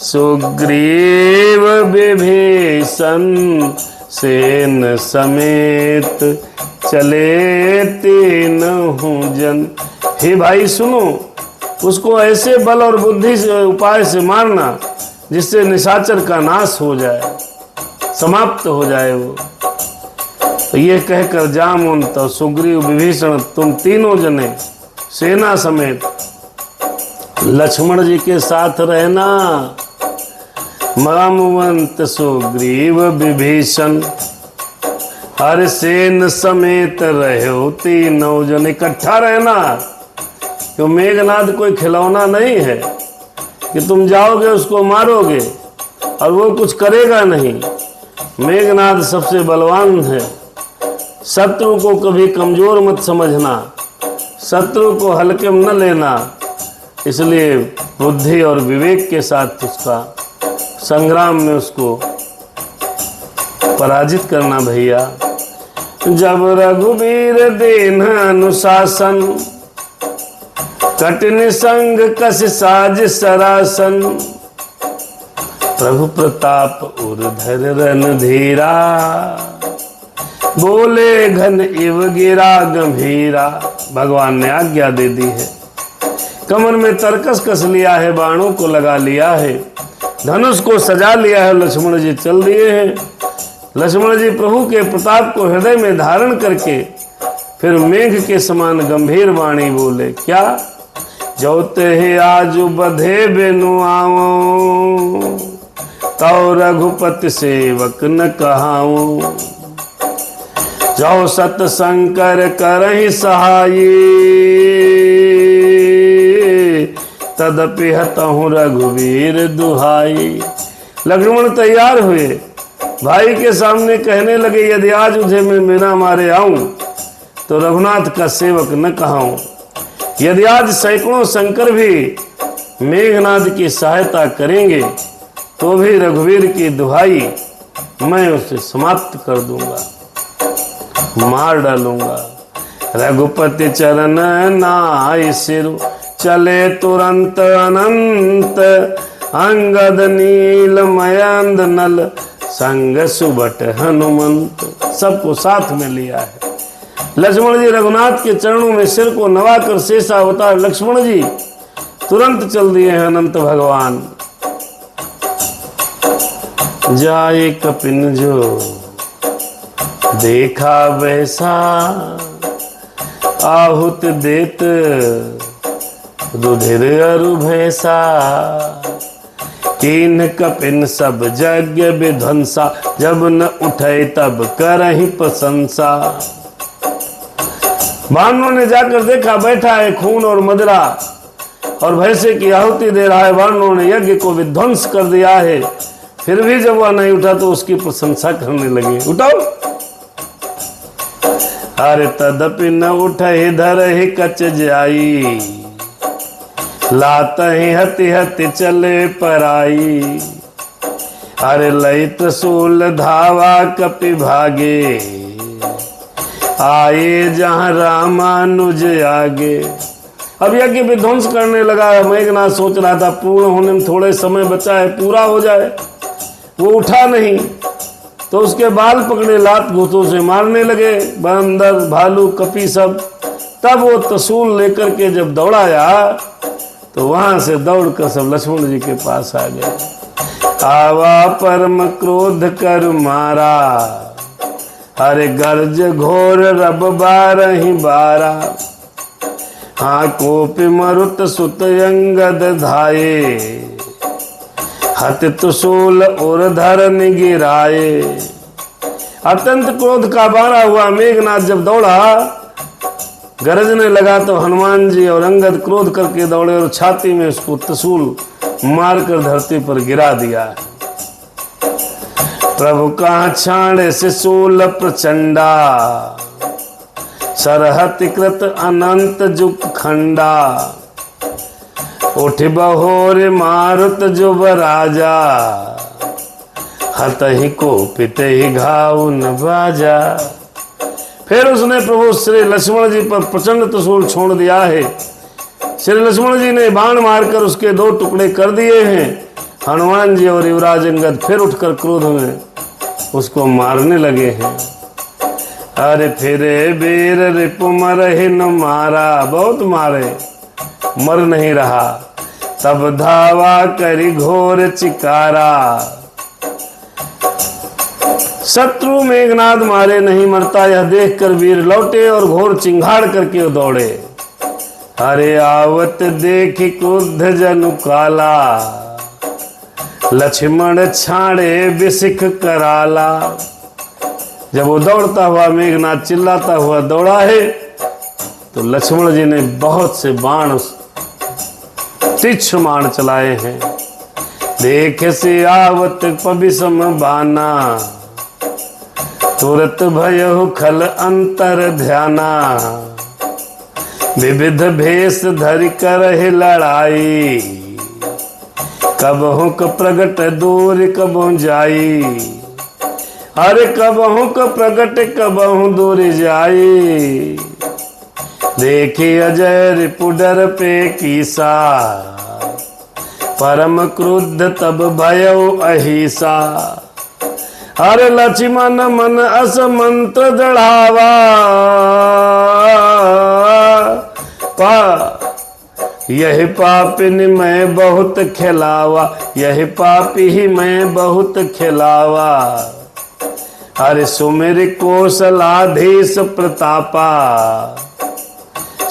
Speaker 1: सुग्रीव विभीषण, सेन समेत चले तीनहु जन। हे भाई सुनो, उसको ऐसे बल और बुद्धि से उपाय से मारना जिससे निशाचर का नाश हो जाए, समाप्त हो जाए वो। तो ये कहकर जामवंत, सुग्रीव, विभीषण तुम तीनों जने सेना समेत लक्ष्मण जी के साथ रहना। जामवंत, सुग्रीव, विभीषण हर सेन समेत रहो तीनों जन, इकट्ठा रहना। क्यों मेघनाद कोई खिलौना नहीं है कि तुम जाओगे उसको मारोगे और वो कुछ करेगा नहीं। मेघनाद सबसे बलवान है। शत्रु को कभी कमजोर मत समझना, शत्रु को हल्के में न लेना। इसलिए बुद्धि और विवेक के साथ उसका संग्राम में उसको पराजित करना भैया। जब रघुवीर दीन अनुशासन, कठिन संग कस साज सरासन। प्रभु प्रताप उर्धर रन धीरा, बोले घन इव गिरा गंभीरा। भगवान ने आज्ञा दे दी है, कमर में तरकस कस लिया है, बाणों को लगा लिया है, धनुष को सजा लिया है, लक्ष्मण जी चल दिए हैं। लक्ष्मण जी प्रभु के प्रताप को हृदय में धारण करके फिर मेघ के समान गंभीर वाणी बोले, क्या जोते ही आजु बधे बेनु आवो, तौ रघुपति सेवक न कहाऊं। जो सत शंकर करहि सहाई, तदपि हतहु रघुवीर दुहाई। लक्ष्मण तैयार हुए, भाई के सामने कहने लगे, यदि आज उसे मैं बिना मारे आऊं तो रघुनाथ का सेवक न कहाऊं। यदि आज सैकड़ों शंकर भी मेघनाद की सहायता करेंगे तो भी रघुवीर की दुहाई मैं उसे समाप्त कर दूंगा, मार डालूंगा। रघुपति चरण नाय सिरु, चले तुरंत अनंत। अंगद नील मयंद नल, संग सुबट हनुमंत। सबको साथ में लिया है। लक्ष्मण जी रघुनाथ के चरणों में सिर को नवाकर शेषावतार लक्ष्मण जी तुरंत चल दिए हैं अनंत भगवान। जाए कपिन जो देखा वैसा, आहुत देत रुधिर अरु भैसा। तीन कपिन सब यज्ञ विध्वंसा, जब न उठे तब करहि प्रशंसा। वानरों ने जाकर देखा, बैठा है खून और मदिरा और भैंसे की आहुति दे रहा है। वानरों ने यज्ञ को विध्वंस कर दिया है, फिर भी जब वह नहीं उठा तो उसकी प्रशंसा करने लगे। उठाओ। अरे तदपि न उठे धरहि कच जाई, लात ही हति हति चले पराई। अरे लई त्रिशूल धावा कपि भागे, आए जहां रामानुज आगे। अब यज्ञ विध्वंस करने लगा। मेघनाथ सोच रहा था पूर्ण होने में थोड़े समय बचा है, पूरा हो जाए। वो उठा नहीं तो उसके बाल पकड़े, लात घूंसों से मारने लगे बंदर, भालू, कपी सब। तब वो त्रिशूल लेकर के जब दौड़ाया तो वहां से दौड़कर सब लक्ष्मण जी के पास आ गए। आवा परम क्रोध कर मारा, हरे गर्ज घोर रब बारहि बारा। हाँ कोपि मरुत सुत अंगद धाये, हत त्रिशूल और धरन गिराए। अत्यंत क्रोध का बारा हुआ मेघनाथ जब दौड़ा, गरजने लगा तो हनुमान जी और अंगद क्रोध करके दौड़े और छाती में उसको त्रिशूल मारकर धरती पर गिरा दिया। प्रभु का छाणे से शूल प्रचंडा, सरहत कृत अनंत जुग खंडा। उठ बहोर मारुत जुब राजा, हत ही को पिते ही घाव न बाजा। फिर उसने प्रभु श्री लक्ष्मण जी पर प्रचंड त्रिशूल छोड़ दिया है। श्री लक्ष्मण जी ने बाण मारकर उसके दो टुकड़े कर दिए हैं। हनुमान जी और युवराज अंगद फिर उठकर क्रोध में उसको मारने लगे हैं। अरे फिरे वीर रिपु मरहि न मारा, बहुत मारे मर नहीं रहा। तब धावा करी घोर चिकारा। शत्रु मेघनाद मारे नहीं मरता, यह देखकर वीर लौटे और घोर चिंगाड़ करके दौड़े। अरे आवत देख क्रुद्ध जनु काला, लक्ष्मण छाड़े बिसिख कराला। जब वो दौड़ता हुआ मेघनाद चिल्लाता हुआ दौड़ा है तो लक्ष्मण जी ने बहुत से बाण, तीक्ष्ण बाण चलाए हैं। देख से आवत पबिसम बाना, तुरत भयहु खल अंतर ध्याना। विविध भेष धरि करहि लड़ाई, कबहुक प्रगट दूर कबहु जाई। अरे कबहुक प्रगट कबहु दूर जाई। देखी अजय रिपुडर पे कीसा, परम क्रुद्ध तब भयउ अहिसा। अरे लक्ष्मण मन असमंत्र दढ़ावा, यही पापिन मैं बहुत खिलावा, यही पापी ही मैं बहुत खिलावा। अरे सुमिर कौशलाधीश प्रतापा,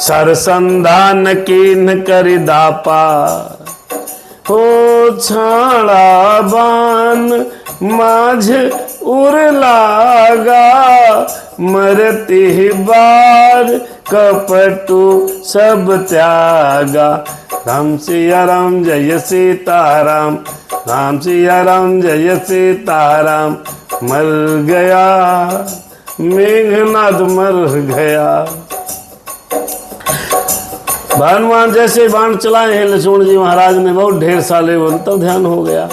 Speaker 1: सरसंधान कीन करि दापा। हो छाड़ा बान माझ उर लागा, मरती बार कपटु सब त्यागा। राम सिया राम जय सीताराम, राम सिया राम जय सीताराम। मर गया मेघनाद मर गया। हनुमान जैसे बाण चलाए हैं लक्ष्मण जी महाराज ने, बहुत ढेर साले अंतर ध्यान हो गया।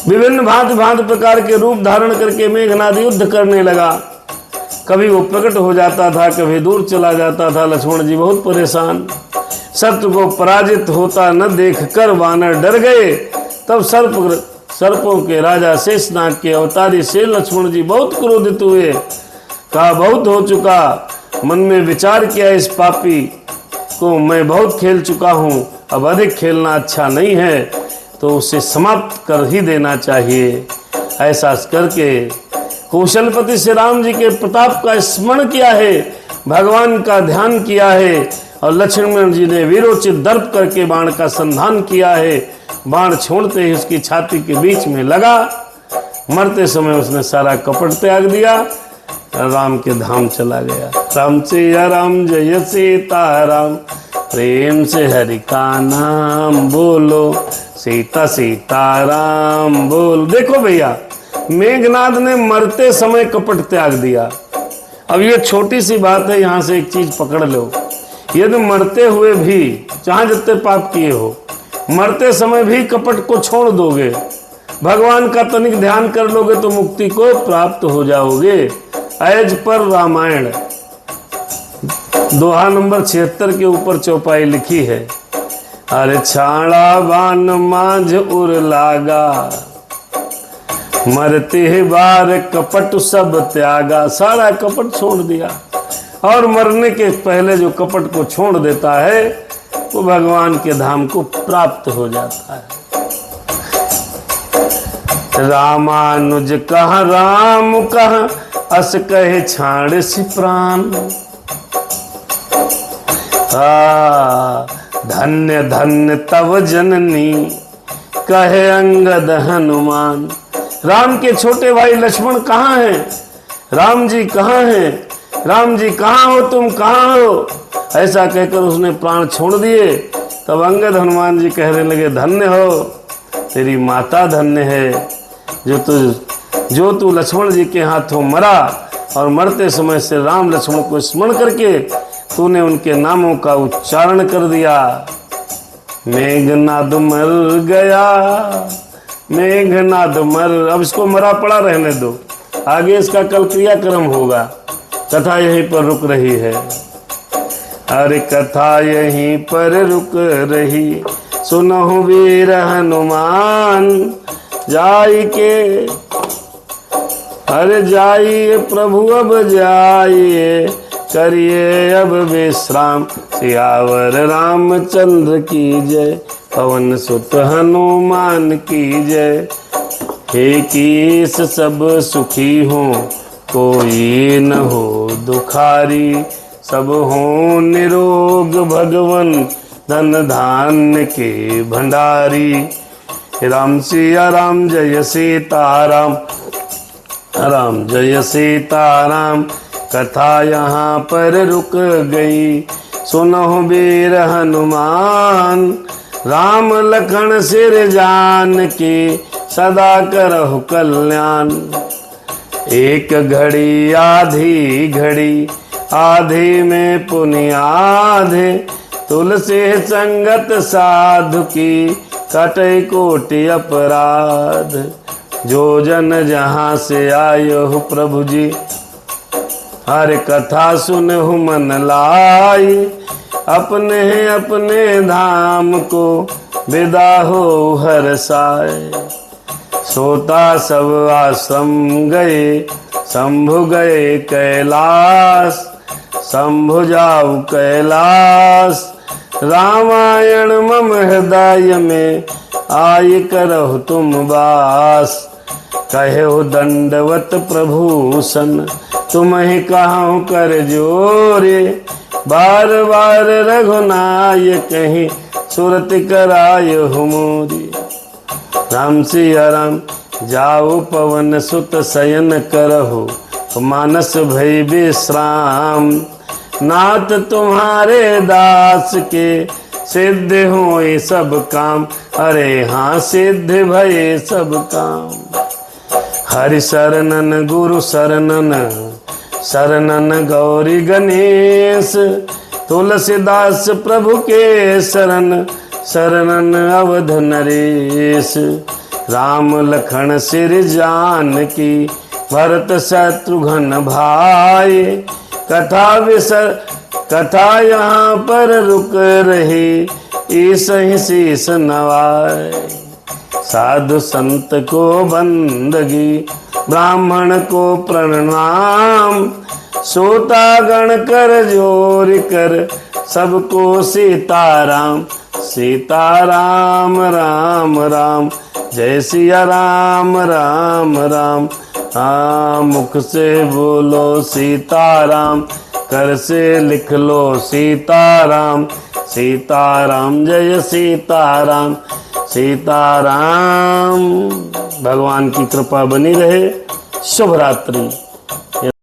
Speaker 1: विभिन्न भांति भांति प्रकार के रूप धारण करके मेघनाद युद्ध करने लगा। कभी वो प्रकट हो जाता था, कभी दूर चला जाता था। लक्ष्मण जी बहुत परेशान। शत्रु को पराजित होता न देखकर वानर डर गए। तब सर्पों के राजा शेषनाग के अवतारी से लक्ष्मण जी बहुत क्रोधित हुए। कहा बहुत हो चुका। मन में विचार किया, इस पापी को मैं बहुत खेल चुका हूँ, अब अधिक खेलना अच्छा नहीं है, तो उसे समाप्त कर ही देना चाहिए। ऐसा करके कौशलपति श्री राम जी के प्रताप का स्मरण किया है, भगवान का ध्यान किया है, और लक्ष्मण जी ने वीरोचित दर्प करके बाण का संधान किया है। बाण छोड़ते ही उसकी छाती के बीच में लगा। मरते समय उसने सारा कपट त्याग दिया, राम के धाम चला गया। राम सिया राम जय सीताराम, प्रेम से हरि का नाम बोलो, सीता सीताराम बोल। देखो भैया, मेघनाद ने मरते समय कपट त्याग दिया। अब ये छोटी सी बात है, यहाँ से एक चीज पकड़ लो। यदि मरते हुए भी, चाहे जितने पाप किए हो, मरते समय भी कपट को छोड़ दोगे, भगवान का तनिक ध्यान कर लोगे, तो मुक्ति को प्राप्त हो जाओगे। एज पर रामायण दोहा नंबर 76 के ऊपर चौपाई लिखी है। अरे छाड़ा बान मांझ उर लागा, मरते ही बार कपट सब त्यागा। सारा कपट छोड़ दिया, और मरने के पहले जो कपट को छोड़ देता है वो भगवान के धाम को प्राप्त हो जाता है। रामानुज कहा राम कहा, अस कहे छाड़ सी प्राण। धन्य धन्य तव जननी, कहे अंगद हनुमान। राम के छोटे भाई लक्ष्मण कहाँ हैं? राम जी कहाँ हैं? राम जी कहाँ हो, तुम कहाँ हो? ऐसा कहकर उसने प्राण छोड़ दिए। तब अंगद हनुमान जी कहने लगे, धन्य हो, तेरी माता धन्य है, जो तू लक्ष्मण जी के हाथों मरा, और मरते समय से राम लक्ष्मण को स्मरण करके तूने उनके नामों का उच्चारण कर दिया। मेघनाद मर गया, मेघनाद मर। अब इसको मरा पड़ा रहने दो, आगे इसका कल क्रियाक्रम होगा। कथा यहीं पर रुक रही है। अरे कथा यहीं पर रुक रही, सुनहु वीर हनुमान। जाई के अरे जाइए प्रभु अब जाइए, करिए अब विश्राम। सियावर रामचंद्र की जय, पवन सुत हनुमान की जय। हे कीस सब सुखी हो, कोई न हो दुखारी। सब हो निरोग भगवन, धन धान्य के भंडारी। राम सिया राम जय सीताराम, राम जय सीताराम। कथा यहाँ पर रुक गई, सुनो वीर हनुमान। राम लखन सिर जान की, सदा करहु कल्याण। एक घड़ी आधी घड़ी, आधी में पुण्य आधे। तुलसी संगत साधु की, कटे कोटि अपराध। जो जन जहाँ से आयो हो प्रभु जी, हर कथा सुनहु मन लाई। अपने अपने धाम को, विदा हो हर साय। सोता सब आश्रम गए, शंभु गए कैलाश। शंभु जाऊ कैलाश, रामायण मम हृदय में, आय करहु तुम वास। कहो दंडवत प्रभूषण, तुम्हें कहूँ कर जोरे। बार बार रघुनायक कहीं, सुरत कराय मोरी। राम सिया राम जाओ पवन सुत शयन करहो, मानस भय विश्राम। नाथ तुम्हारे दास के, सिद्ध होए सब काम। अरे हाँ सिद्ध भये सब काम। हरि शरणन गुरु शरणन, शरणन गौरी गणेश। तुलसीदास प्रभु के शरण, शरणन अवध नरेश। राम लखन सिर जान की, भरत शत्रुघ्न भाई। कथा यहाँ पर रुक रही, ईस ही शीस नवाए। साधु संत को बंदगी, ब्राह्मण को प्रणाम। सोता गण कर जोर कर, सबको सीताराम। सीताराम राम राम, जय सिया राम राम राम। मुख से बोलो सीताराम, कर से लिख लो सीताराम। सीताराम जय सीताराम, सीताराम। भगवान की कृपा बनी रहे। शुभ रात्रि।